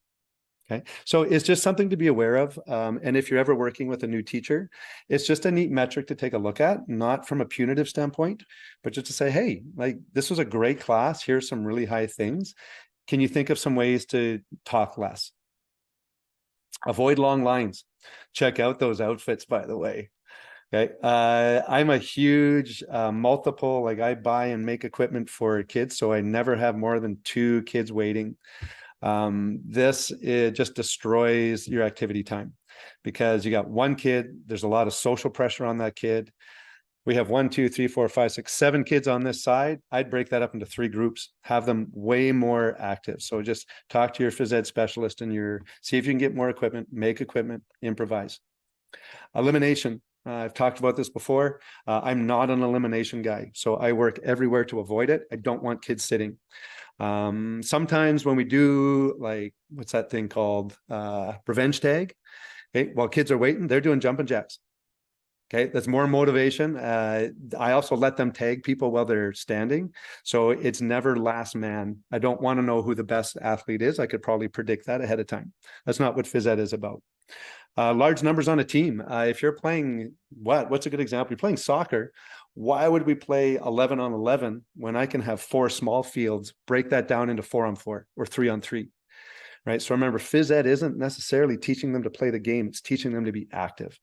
S1: Okay, so it's just something to be aware of. And if you're ever working with a new teacher, it's just a neat metric to take a look at, not from a punitive standpoint, but just to say, hey, like this was a great class. Here's some really high things. Can you think of some ways to talk less? Avoid long lines. Check out those outfits, by the way. Okay, I'm a huge multiple, like I buy and make equipment for kids, so I never have more than 2 kids waiting. It just destroys your activity time because you got 1 kid, there's a lot of social pressure on that kid. We have 1, 2, 3, 4, 5, 6, 7 kids on this side. I'd break that up into 3 groups, have them way more active. So just talk to your phys ed specialist and see if you can get more equipment, make equipment, improvise. Elimination. I've talked about this before. I'm not an elimination guy, so I work everywhere to avoid it. I don't want kids sitting. Sometimes when we do like, what's that thing called? Revenge tag. Okay, while kids are waiting, they're doing jumping jacks. Okay, that's more motivation. I also let them tag people while they're standing. So it's never last man. I don't want to know who the best athlete is. I could probably predict that ahead of time. That's not what phys ed is about. Large numbers on a team. If you're playing, what's a good example? You're playing soccer. Why would we play 11 on 11 when I can have 4 small fields, break that down into 4 on 4 or 3 on 3, right? So remember, phys ed isn't necessarily teaching them to play the game. It's teaching them to be active.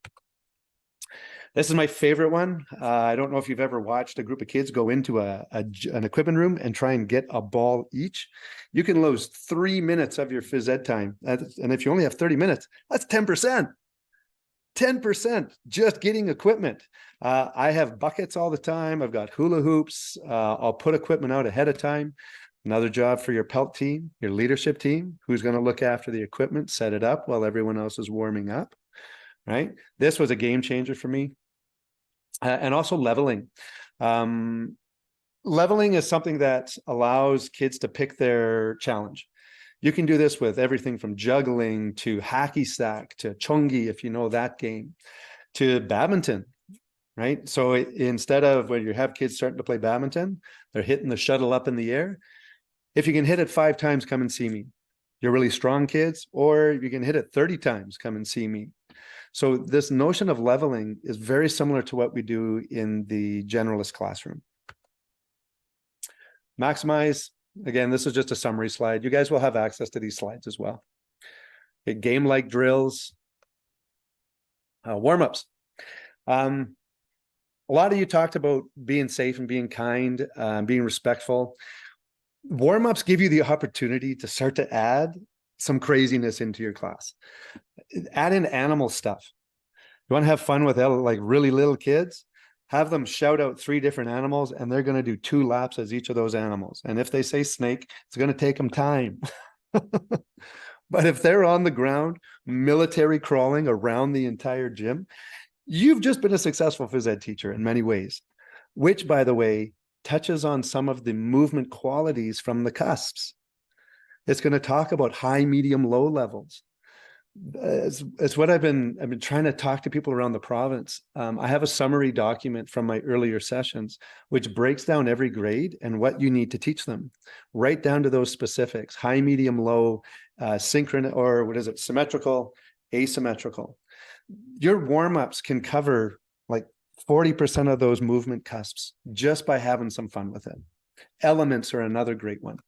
S1: This is my favorite one. I don't know if you've ever watched a group of kids go into an equipment room and try and get a ball each. You can lose 3 minutes of your phys ed time. And if you only have 30 minutes, that's 10%. 10% just getting equipment. I have buckets all the time. I've got hula hoops. I'll put equipment out ahead of time. Another job for your PELT team, your leadership team, who's going to look after the equipment, set it up while everyone else is warming up, right? This was a game changer for me. And also leveling. Leveling is something that allows kids to pick their challenge. You can do this with everything from juggling to hacky sack to chungi, if you know that game, to badminton, right? So instead of when you have kids starting to play badminton, they're hitting the shuttle up in the air. If you can hit it 5 times, come and see me. You're really strong kids, or you can hit it 30 times, come and see me. So this notion of leveling is very similar to what we do in the generalist classroom. Maximize, again, this is just a summary slide. You guys will have access to these slides as well. Okay, game-like drills, warm-ups. A lot of you talked about being safe and being kind, being respectful. Warm-ups give you the opportunity to start to add some craziness into your class. Add in animal stuff. You want to have fun with like really little kids? Have them shout out 3 different animals, and they're going to do 2 laps as each of those animals. And if they say snake, it's going to take them time. But if they're on the ground, military crawling around the entire gym, you've just been a successful phys ed teacher in many ways, which, by the way, touches on some of the movement qualities from the cusps. It's going to talk about high, medium, low levels. It's what I've been trying to talk to people around the province. I have a summary document from my earlier sessions, which breaks down every grade and what you need to teach them, right down to those specifics: high, medium, low, synchronous, or what is it? Symmetrical, asymmetrical. Your warm-ups can cover like 40% of those movement cusps just by having some fun with it. Elements are another great one.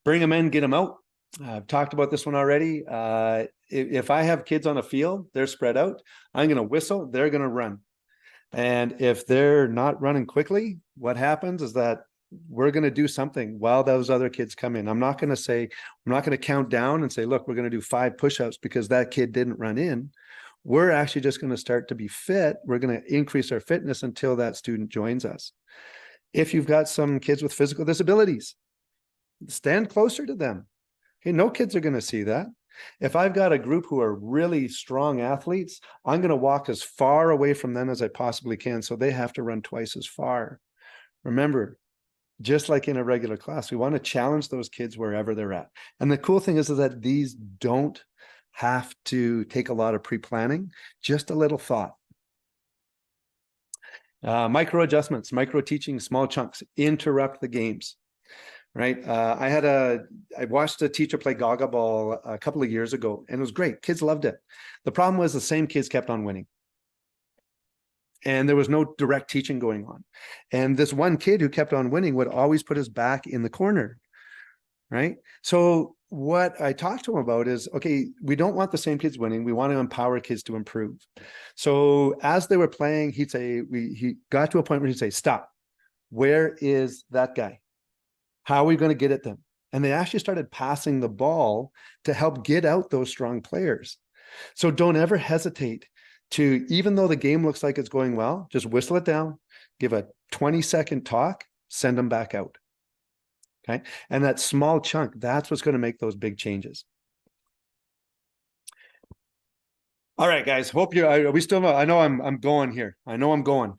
S1: Bring them in, get them out. I've talked about this one already. If I have kids on a field, they're spread out, I'm going to whistle, they're going to run. And if they're not running quickly, what happens is that we're going to do something while those other kids come in. I'm not going to count down and say, look, we're going to do 5 push-ups because that kid didn't run in. We're actually just going to start to be fit. We're going to increase our fitness until that student joins us. If you've got some kids with physical disabilities, stand closer to them. Okay, no kids are going to see that. If I've got a group who are really strong athletes, I'm going to walk as far away from them as I possibly can, so they have to run twice as far. Remember, just like in a regular class, we want to challenge those kids wherever they're at. And the cool thing is that these don't have to take a lot of pre-planning, just a little thought. Micro adjustments, micro teaching, small chunks, interrupt the games. Right. I watched a teacher play Gaga Ball a couple of years ago, and it was great. Kids loved it. The problem was the same kids kept on winning. And there was no direct teaching going on. And this one kid who kept on winning would always put his back in the corner. Right. So what I talked to him about is, okay, we don't want the same kids winning. We want to empower kids to improve. So as they were playing, he got to a point where he'd say, stop. Where is that guy? How are we going to get at them? And they actually started passing the ball to help get out those strong players. So don't ever hesitate to, even though the game looks like it's going well, just whistle it down, give a 20-second talk, send them back out. Okay. And that small chunk, that's what's going to make those big changes. All right, guys, hope I know I'm going here. I know I'm going.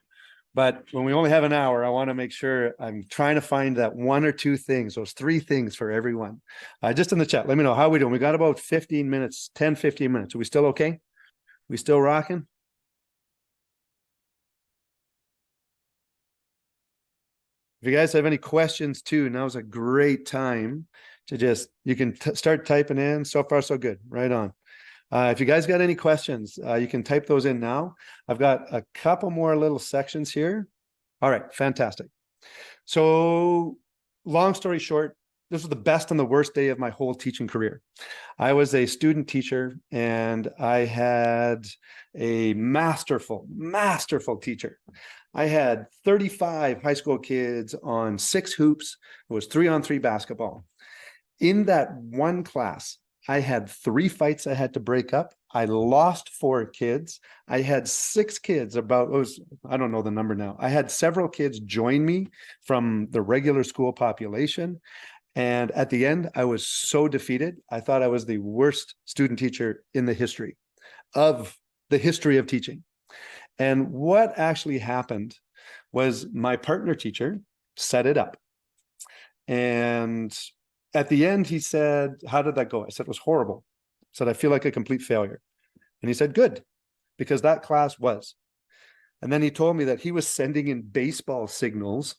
S1: But when we only have an hour, I want to make sure I'm trying to find that 1 or 2 things, those 3 things for everyone. Just in the chat, let me know how we doing. We got about 15 minutes, 10, 15 minutes. Are we still okay? We still rocking? If you guys have any questions too, now's a great time to you can start typing in. So far, so good. Right on. If you guys got any questions, you can type those in now. I've got a couple more little sections here. All right, fantastic. So long story short, this was the best and the worst day of my whole teaching career. I was a student teacher, and I had a masterful teacher. I had 35 high school kids on 6 hoops. It was 3-on-3 basketball. In that one class, I had 3 fights I had to break up. I lost 4 kids. I had 6 kids I don't know the number now. I had several kids join me from the regular school population. And at the end, I was so defeated. I thought I was the worst student teacher in the history of teaching. And what actually happened was my partner teacher set it up. And at the end, he said, how did that go? I said, it was horrible. I said, I feel like a complete failure. And he said, good, because that class was. And then he told me that he was sending in baseball signals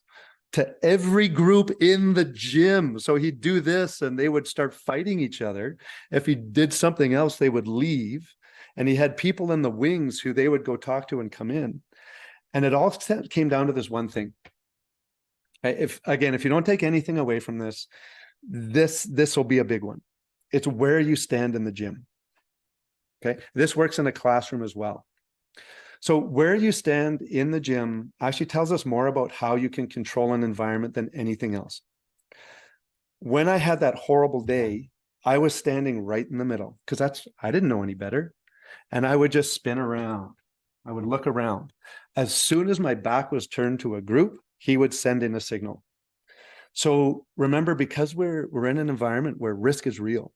S1: to every group in the gym. So he'd do this and they would start fighting each other. If he did something else, they would leave. And he had people in the wings who they would go talk to and come in. And it all came down to this one thing. If you don't take anything away from this, this will be a big one. It's where you stand in the gym. Okay. This works in a classroom as well. So where you stand in the gym actually tells us more about how you can control an environment than anything else. When I had that horrible day, I was standing right in the middle because I didn't know any better. And I would just spin around. I would look around. As soon as my back was turned to a group, he would send in a signal. So remember, because we're in an environment where risk is real,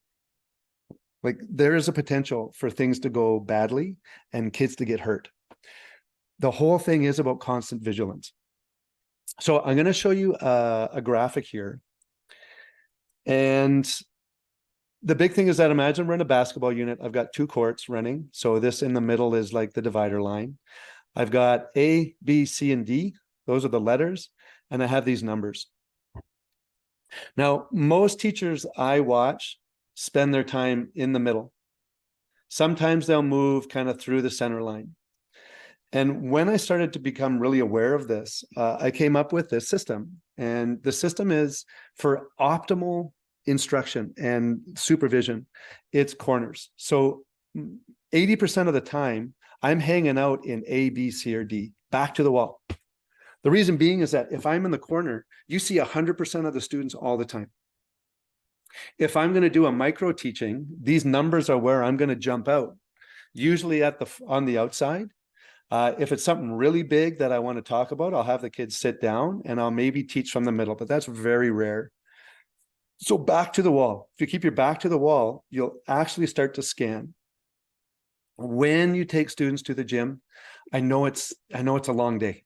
S1: like there is a potential for things to go badly and kids to get hurt. The whole thing is about constant vigilance. So I'm going to show you a graphic here. And the big thing is that imagine we're in a basketball unit. I've got 2 courts running. So this in the middle is like the divider line. I've got A, B, C, and D. Those are the letters. And I have these numbers. Now, most teachers I watch spend their time in the middle. Sometimes they'll move kind of through the center line. And when I started to become really aware of this, I came up with this system. And the system is for optimal instruction and supervision, it's corners. So 80% of the time, I'm hanging out in A, B, C, or D, back to the wall. The reason being is that if I'm in the corner, you see 100% of the students all the time. If I'm going to do a micro teaching, these numbers are where I'm going to jump out, usually on the outside. If it's something really big that I want to talk about, I'll have the kids sit down and I'll maybe teach from the middle, but that's very rare. So back to the wall. If you keep your back to the wall, you'll actually start to scan. When you take students to the gym, I know it's a long day.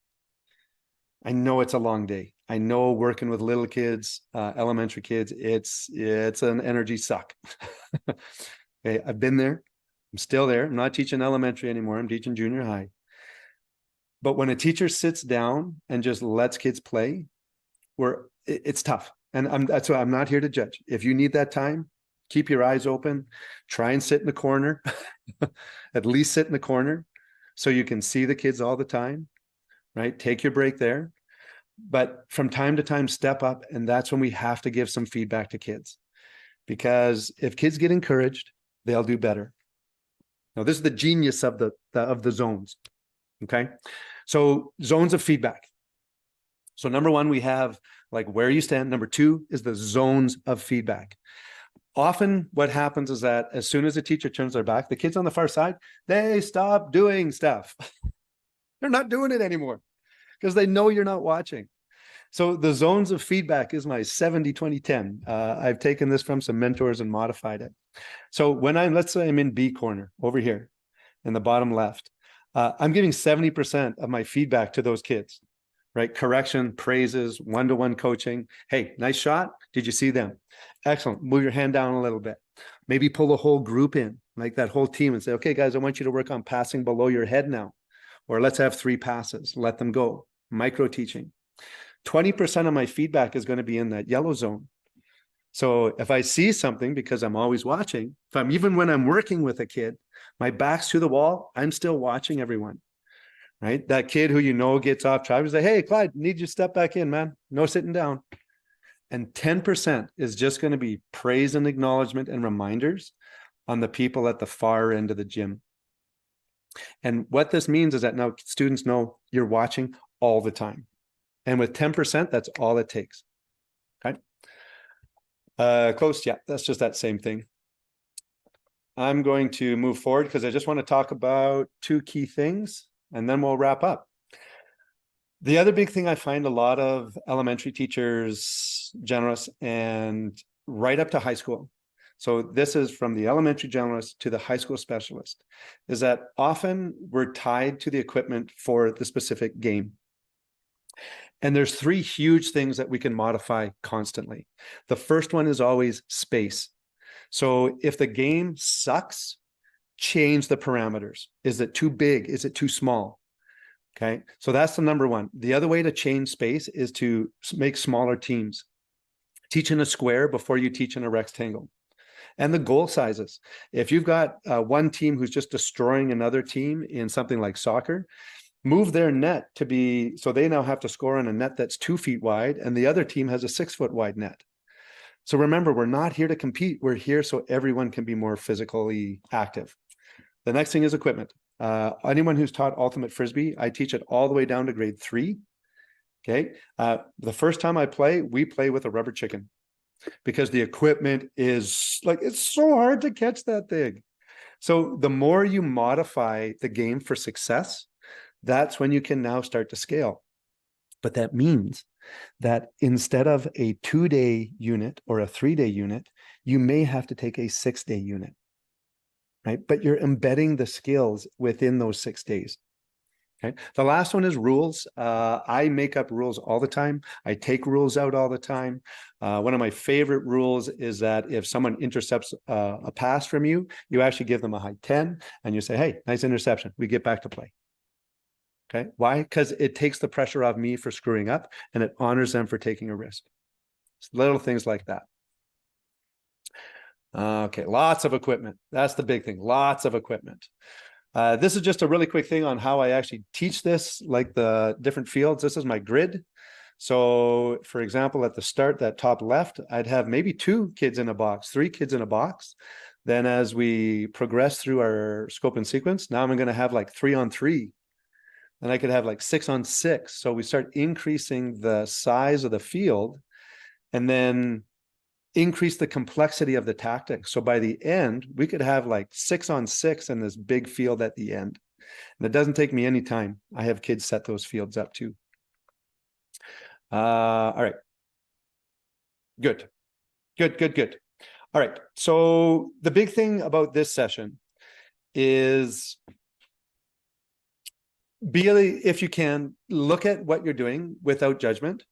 S1: I know it's a long day. I know working with little kids, elementary kids, it's an energy suck. Okay, I've been there. I'm still there. I'm not teaching elementary anymore. I'm teaching junior high. But when a teacher sits down and just lets kids play, it's tough. And that's why I'm not here to judge. If you need that time, keep your eyes open, try and sit in the corner, at least sit in the corner so you can see the kids all the time, right? Take your break there. But from time to time, step up. And that's when we have to give some feedback to kids. Because if kids get encouraged, they'll do better. Now, this is the genius of the zones. Okay. So zones of feedback. So number 1, we have like where you stand. Number 2 is the zones of feedback. Often what happens is that as soon as the teacher turns their back, the kids on the far side, they stop doing stuff. They're not doing it anymore because they know you're not watching. So the zones of feedback is my 70-20-10. I've taken this from some mentors and modified it. So when let's say I'm in B corner over here in the bottom left, I'm giving 70% of my feedback to those kids, right? Correction, praises, one-to-one coaching. Hey, nice shot. Did you see them? Excellent. Move your hand down a little bit. Maybe pull the whole group in, like that whole team, and say, okay, guys, I want you to work on passing below your head now. Or let's have 3 passes. Let them go. Micro teaching. 20% of my feedback is going to be in that yellow zone. So if I see something, because I'm always watching, even when I'm working with a kid, my back's to the wall, I'm still watching everyone, right? That kid who gets off track, say, hey, Clyde, need you to step back in, man. No sitting down. And 10% is just going to be praise and acknowledgement and reminders on the people at the far end of the gym. And what this means is that now students know you're watching all the time. And with 10%, that's all it takes. Okay. Close. Yeah, that's just that same thing. I'm going to move forward because I just want to talk about 2 key things and then we'll wrap up. The other big thing I find a lot of elementary teachers, generalists, and right up to high school. So this is from the elementary generalist to the high school specialist, is that often we're tied to the equipment for the specific game. And there's three huge things that we can modify constantly. The first one is always space. So if the game sucks, change the parameters. Is it too big? Is it too small? Okay, so that's the number one. The other way to change space is to make smaller teams. Teach in a square before you teach in a rectangle. And the goal sizes. If you've got one team who's just destroying another team in something like soccer, move their net to be, so they now have to score on a net that's 2 feet wide, and the other team has a 6 foot wide net. So remember, we're not here to compete. We're here so everyone can be more physically active. The next thing is equipment. Anyone who's taught ultimate frisbee, I teach it all the way down to grade 3. Okay. The first time we play with a rubber chicken because the equipment is like, it's so hard to catch that thing. So the more you modify the game for success, that's when you can now start to scale. But that means that instead of a 2-day unit or a 3-day unit, you may have to take a 6-day unit. Right? But you're embedding the skills within those 6 days. Okay. The last one is rules. I make up rules all the time. I take rules out all the time. One of my favorite rules is that if someone intercepts a pass from you, you actually give them a high 10 and you say, hey, nice interception. We get back to play. Okay. Why? Because it takes the pressure off me for screwing up and it honors them for taking a risk. It's little things like that. Okay, lots of equipment. That's the big thing. Lots of equipment. This is just a really quick thing on how I actually teach this, like the different fields. This is my grid. So for example, at the start, that top left, I'd have maybe 2 kids in a box, 3 kids in a box. Then as we progress through our scope and sequence, now I'm going to have like 3 on 3. And I could have like 6 on 6. So we start increasing the size of the field and then increase the complexity of the tactics. So by the end, we could have like 6 on 6 in this big field at the end. And it doesn't take me any time. I have kids set those fields up too. All right. Good. All right. So the big thing about this session is if you can, look at what you're doing without judgment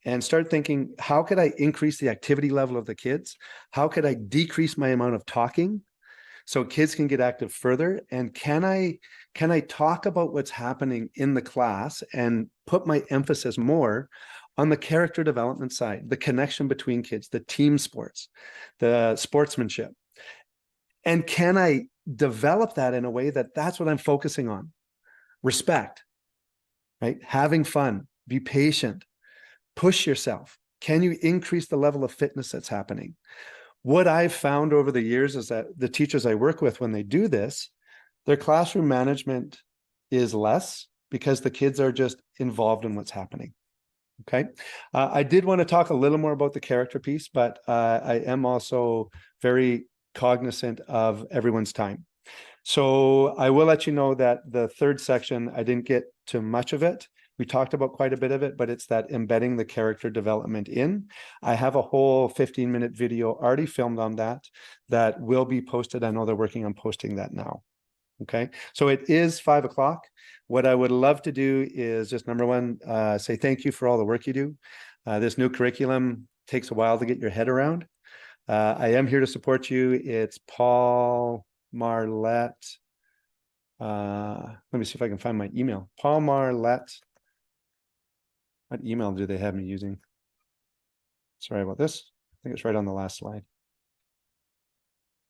S1: and start thinking, how could I increase the activity level of the kids? How could I decrease my amount of talking so kids can get active further? And can I talk about what's happening in the class and put my emphasis more on the character development side, the connection between kids, the team sports, the sportsmanship? And can I develop that in a way that that's what I'm focusing on? Respect, right? Having fun, be patient, push yourself. Can you increase the level of fitness that's happening? What I've found over the years is that the teachers I work with, when they do this, their classroom management is less because the kids are just involved in what's happening. Okay. I did want to talk a little more about the character piece, but I am also very cognizant of everyone's time. So I will let you know that the third section, I didn't get to much of it. We talked about quite a bit of it, but it's that embedding the character development in. I have a whole 15-minute video already filmed on that will be posted. I know they're working on posting that now. Okay, so it is 5 o'clock. What I would love to do is just number one, say thank you for all the work you do. This new curriculum takes a while to get your head around. I am here to support you. It's Paul Marlette. Let me see if I can find my email. Paul Marlette. What email do they have me using? Sorry about this. I think it's right on the last slide.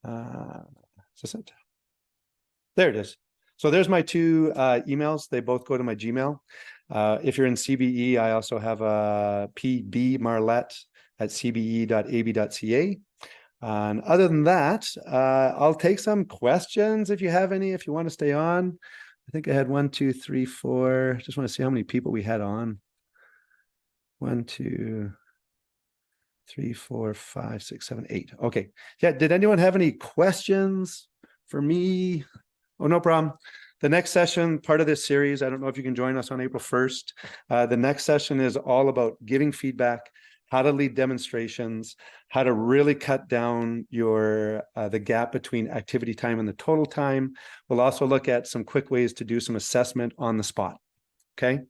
S1: Is this it? There it is. So there's my 2 emails. They both go to my Gmail. If you're in CBE, I also have a pbmarlette@cbe.ab.ca. And other than that, I'll take some questions if you have any, if you want to stay on. I think I had 1, 2, 3, 4. Just want to see how many people we had on. 1, 2, 3, 4, 5, 6, 7, 8. Okay. Yeah. Did anyone have any questions for me? Oh, no problem. The next session, part of this series, I don't know if you can join us on April 1st. The next session is all about giving feedback, how to lead demonstrations, how to really cut down the gap between activity time and the total time. We'll also look at some quick ways to do some assessment on the spot. Okay.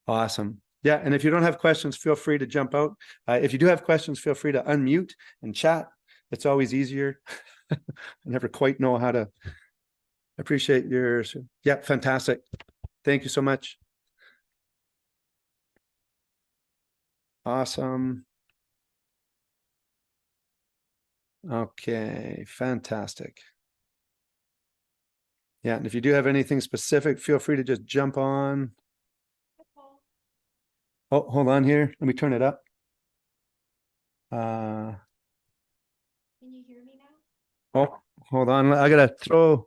S1: Awesome. Yeah. Yeah, and if you don't have questions, feel free to jump out. If you do have questions, feel free to unmute and chat. It's always easier. I never quite know how to appreciate yours. Yeah, fantastic. Thank you so much. Awesome. Okay, fantastic. Yeah, and if you do have anything specific, feel free to just jump on. Oh, hold on here. Let me turn it up.
S2: Can you hear me now?
S1: Oh, hold on. I gotta throw.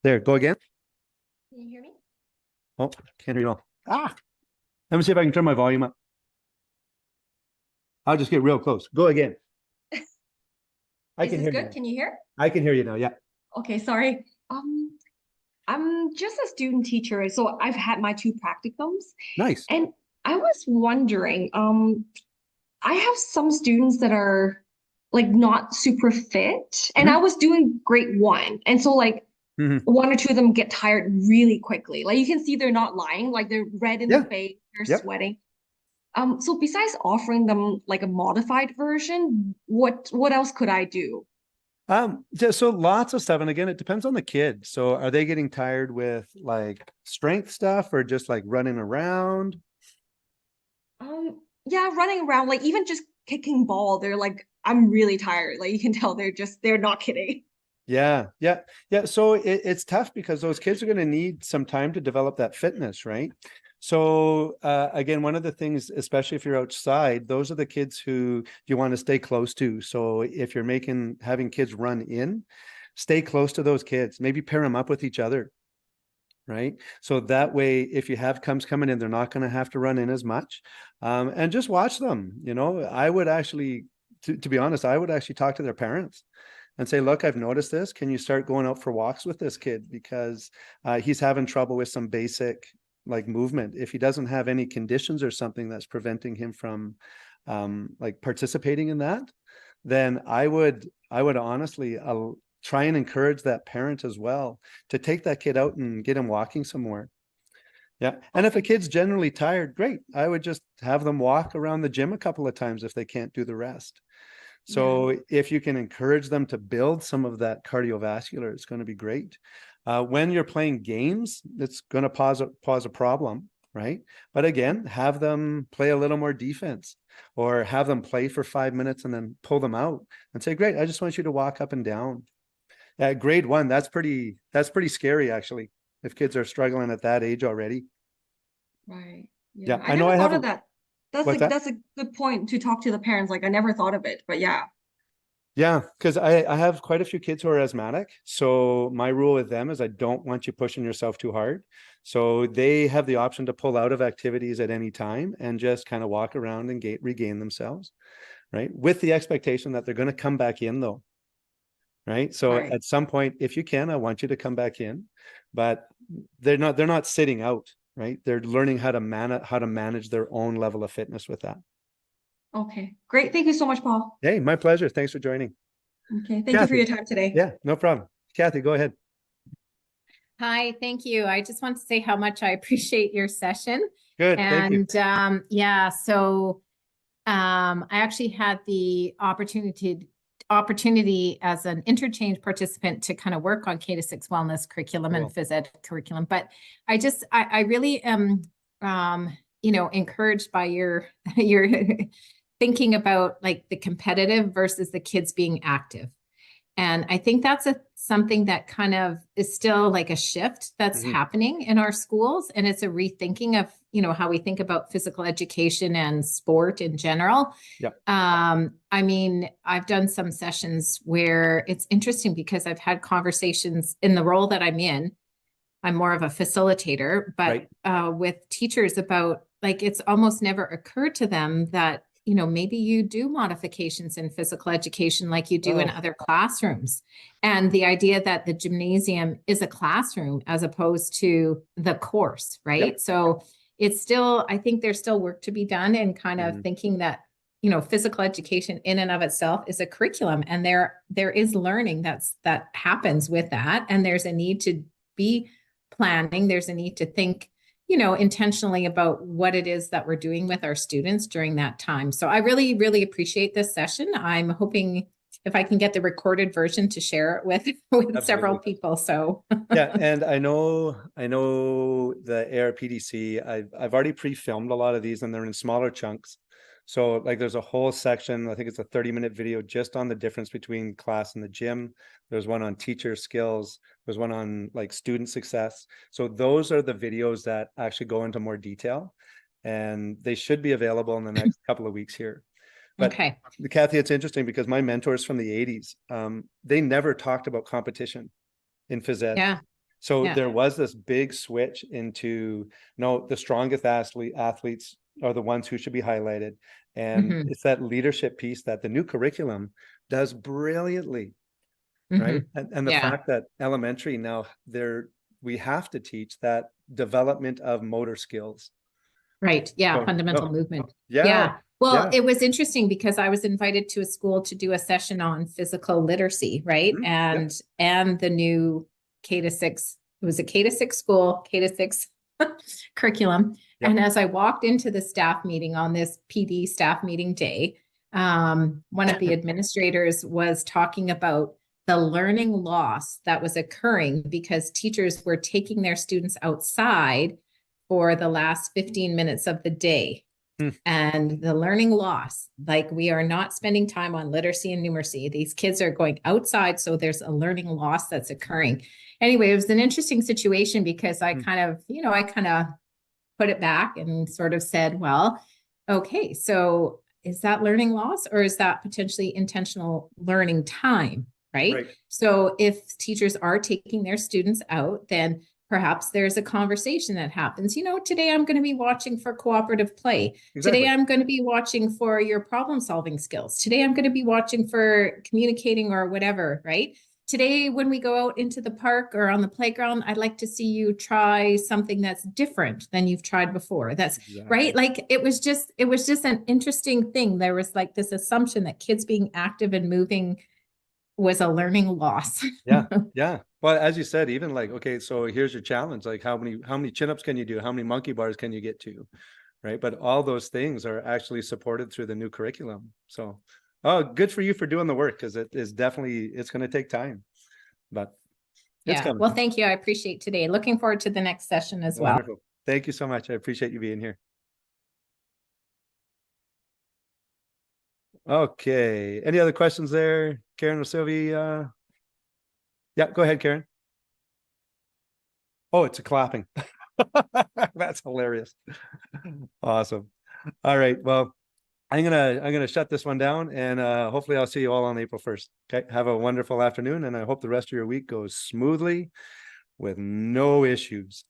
S1: There, go again.
S2: Can you hear me?
S1: Oh, can't hear you all. Let me see if I can turn my volume up. I'll just get real close. Go again. I
S2: Is
S1: can
S2: this
S1: hear
S2: good?
S1: you.
S2: Can you hear?
S1: I can hear you now. Yeah.
S2: Okay, sorry. I'm just a student teacher, so I've had my two practicums,
S1: Nice.
S2: and I was wondering, I have some students that are like not super fit, and I
S1: Mhm.
S2: was doing grade one, and so like
S1: Mhm.
S2: one or two of them get tired really quickly. Like you can see they're not lying, like they're red in the
S1: Yeah.
S2: face, they're
S1: Yep.
S2: sweating. So besides offering them like a modified version, what else could I do?
S1: So lots of stuff. And again, it depends on the kid. So are they getting tired with like strength stuff or just like running around?
S2: Yeah, running around, like even just kicking ball, they're like, I'm really tired. Like you can tell they're not kidding.
S1: Yeah, yeah, yeah. So it's tough because those kids are going to need some time to develop that fitness, right? So again, one of the things, especially if you're outside, those are the kids who you want to stay close to. So if you're having kids run in, stay close to those kids. Maybe pair them up with each other, right? So that way, if you have comes coming in, they're not going to have to run in as much. And just watch them. I would actually, to be honest, I would actually talk to their parents and say, look, I've noticed this. Can you start going out for walks with this kid? Because he's having trouble with some basic like movement. If he doesn't have any conditions or something that's preventing him from like participating in that, then I would honestly try and encourage that parent as well to take that kid out and get him walking somewhere. Yeah. And if a
S2: Okay.
S1: kid's generally tired, great. I would just have them walk around the gym a couple of times if they can't do the rest.
S2: Yeah.
S1: So if you can encourage them to build some of that cardiovascular, it's going to be great. When you're playing games, it's going to pause a problem, right? But again, have them play a little more defense or have them play for 5 minutes and then pull them out and say, great, I just want you to walk up and down. At grade one, that's pretty scary actually, if kids are struggling at that age already.
S2: Right.
S1: Yeah,
S2: Yeah. I
S1: I know
S2: never
S1: I
S2: thought
S1: have
S2: of that. That's
S1: what's
S2: a
S1: that?
S2: that's a good point to talk to the parents. Like I never thought of it, but yeah.
S1: Yeah, because I have quite a few kids who are asthmatic. So my rule with them is I don't want you pushing yourself too hard. So they have the option to pull out of activities at any time and just kind of walk around and regain themselves, right? With the expectation that they're going to come back in though, right? So
S2: Right.
S1: at some point, if you can, I want you to come back in, but they're not sitting out, right? They're learning how to manage their own level of fitness with that.
S2: Okay. Great. Thank you so much, Paul.
S1: Hey, my pleasure. Thanks for joining.
S2: Okay. Thank you for
S1: Kathy.
S2: your time today.
S1: Yeah, no problem. Kathy, go ahead.
S3: Hi, thank you. I just want to say how much I appreciate your session.
S1: Good. Thank you.
S3: And yeah, so I actually had the opportunity as an interchange participant to kind of work on K-6 wellness curriculum
S1: Cool.
S3: and phys ed curriculum. But I really am encouraged by your your thinking about like the competitive versus the kids being active. And I think that's something that kind of is still like a shift that's
S1: Mhm.
S3: happening in our schools. And it's a rethinking of, how we think about physical education and sport in general.
S1: Yeah.
S3: I mean, I've done some sessions where it's interesting because I've had conversations in the role that I'm in. I'm more of a facilitator, but
S1: Right.
S3: with teachers about like it's almost never occurred to them that maybe you do modifications in physical education like you do in
S1: Oh,
S3: other classrooms. And the idea that the gymnasium is a classroom as opposed to the course, right?
S1: yep.
S3: So it's still, I think there's still work to be done in kind of
S1: Mhm.
S3: thinking that physical education in and of itself is a curriculum, and there is learning that happens with that, and there's a need to be planning. There's a need to think intentionally about what it is that we're doing with our students during that time. So I really, really appreciate this session. I'm hoping if I can get the recorded version to share it with several
S1: Absolutely.
S3: people. So
S1: Yeah, and I know the ARPDC, I've already pre-filmed a lot of these and they're in smaller chunks. So like there's a whole section, I think it's a 30-minute video just on the difference between class and the gym. There's one on teacher skills. There's one on like student success. So those are the videos that actually go into more detail, and they should be available in the next couple of weeks here. But
S3: okay.
S1: Kathy, it's interesting because my mentors from the 80s, they never talked about competition in phys ed.
S3: Yeah.
S1: So
S3: Yeah.
S1: there was this big switch into, no, the strongest athletes are the ones who should be highlighted. And
S3: Mhm.
S1: it's that leadership piece that the new curriculum does brilliantly, right? And the
S3: Yeah.
S1: fact that elementary now we have to teach that development of motor skills.
S3: Right. Yeah.
S1: So,
S3: Fundamental
S1: oh,
S3: movement.
S1: yeah.
S3: Yeah. Well,
S1: Yeah.
S3: it was interesting because I was invited to a school to do a session on physical literacy, right?
S1: Mhm.
S3: And the new K-6, it was a K-6 school, K-6 curriculum.
S1: Yep.
S3: And as I walked into the staff meeting on this PD staff meeting day, one of the administrators was talking about the learning loss that was occurring because teachers were taking their students outside for the last 15 minutes of the day. And the learning loss, like we are not spending time on literacy and numeracy. These kids are going outside. So there's a learning loss that's occurring. Anyway, it was an interesting situation because I kind of put it back and sort of said, well, okay, so is that learning loss or is that potentially intentional learning time? Right. So if teachers are taking their students out, then perhaps there's a conversation that happens. Today I'm going to be watching for cooperative play.
S1: Exactly.
S3: Today I'm going to be watching for your problem solving skills. Today I'm going to be watching for communicating or whatever, right? Today, when we go out into the park or on the playground, I'd like to see you try something that's different than you've tried before. That's right. Like it was just an interesting thing. There was like this assumption that kids being active and moving was a learning loss.
S1: Yeah. Well, as you said, even like, okay, so here's your challenge. Like how many chin-ups can you do? How many monkey bars can you get to? Right. But all those things are actually supported through the new curriculum. So, oh, good for you for doing the work, because it's going to take time, but it's coming.
S3: Well, thank you. I appreciate today. Looking forward to the next session as well.
S1: Wonderful. Thank you so much. I appreciate you being here. Okay. Any other questions there, Karen or Sylvie? Yeah, go ahead, Karen. Oh, it's a clapping. That's hilarious. Awesome. All right. Well, I'm gonna shut this one down, and hopefully I'll see you all on April 1st. Okay. Have a wonderful afternoon, and I hope the rest of your week goes smoothly with no issues.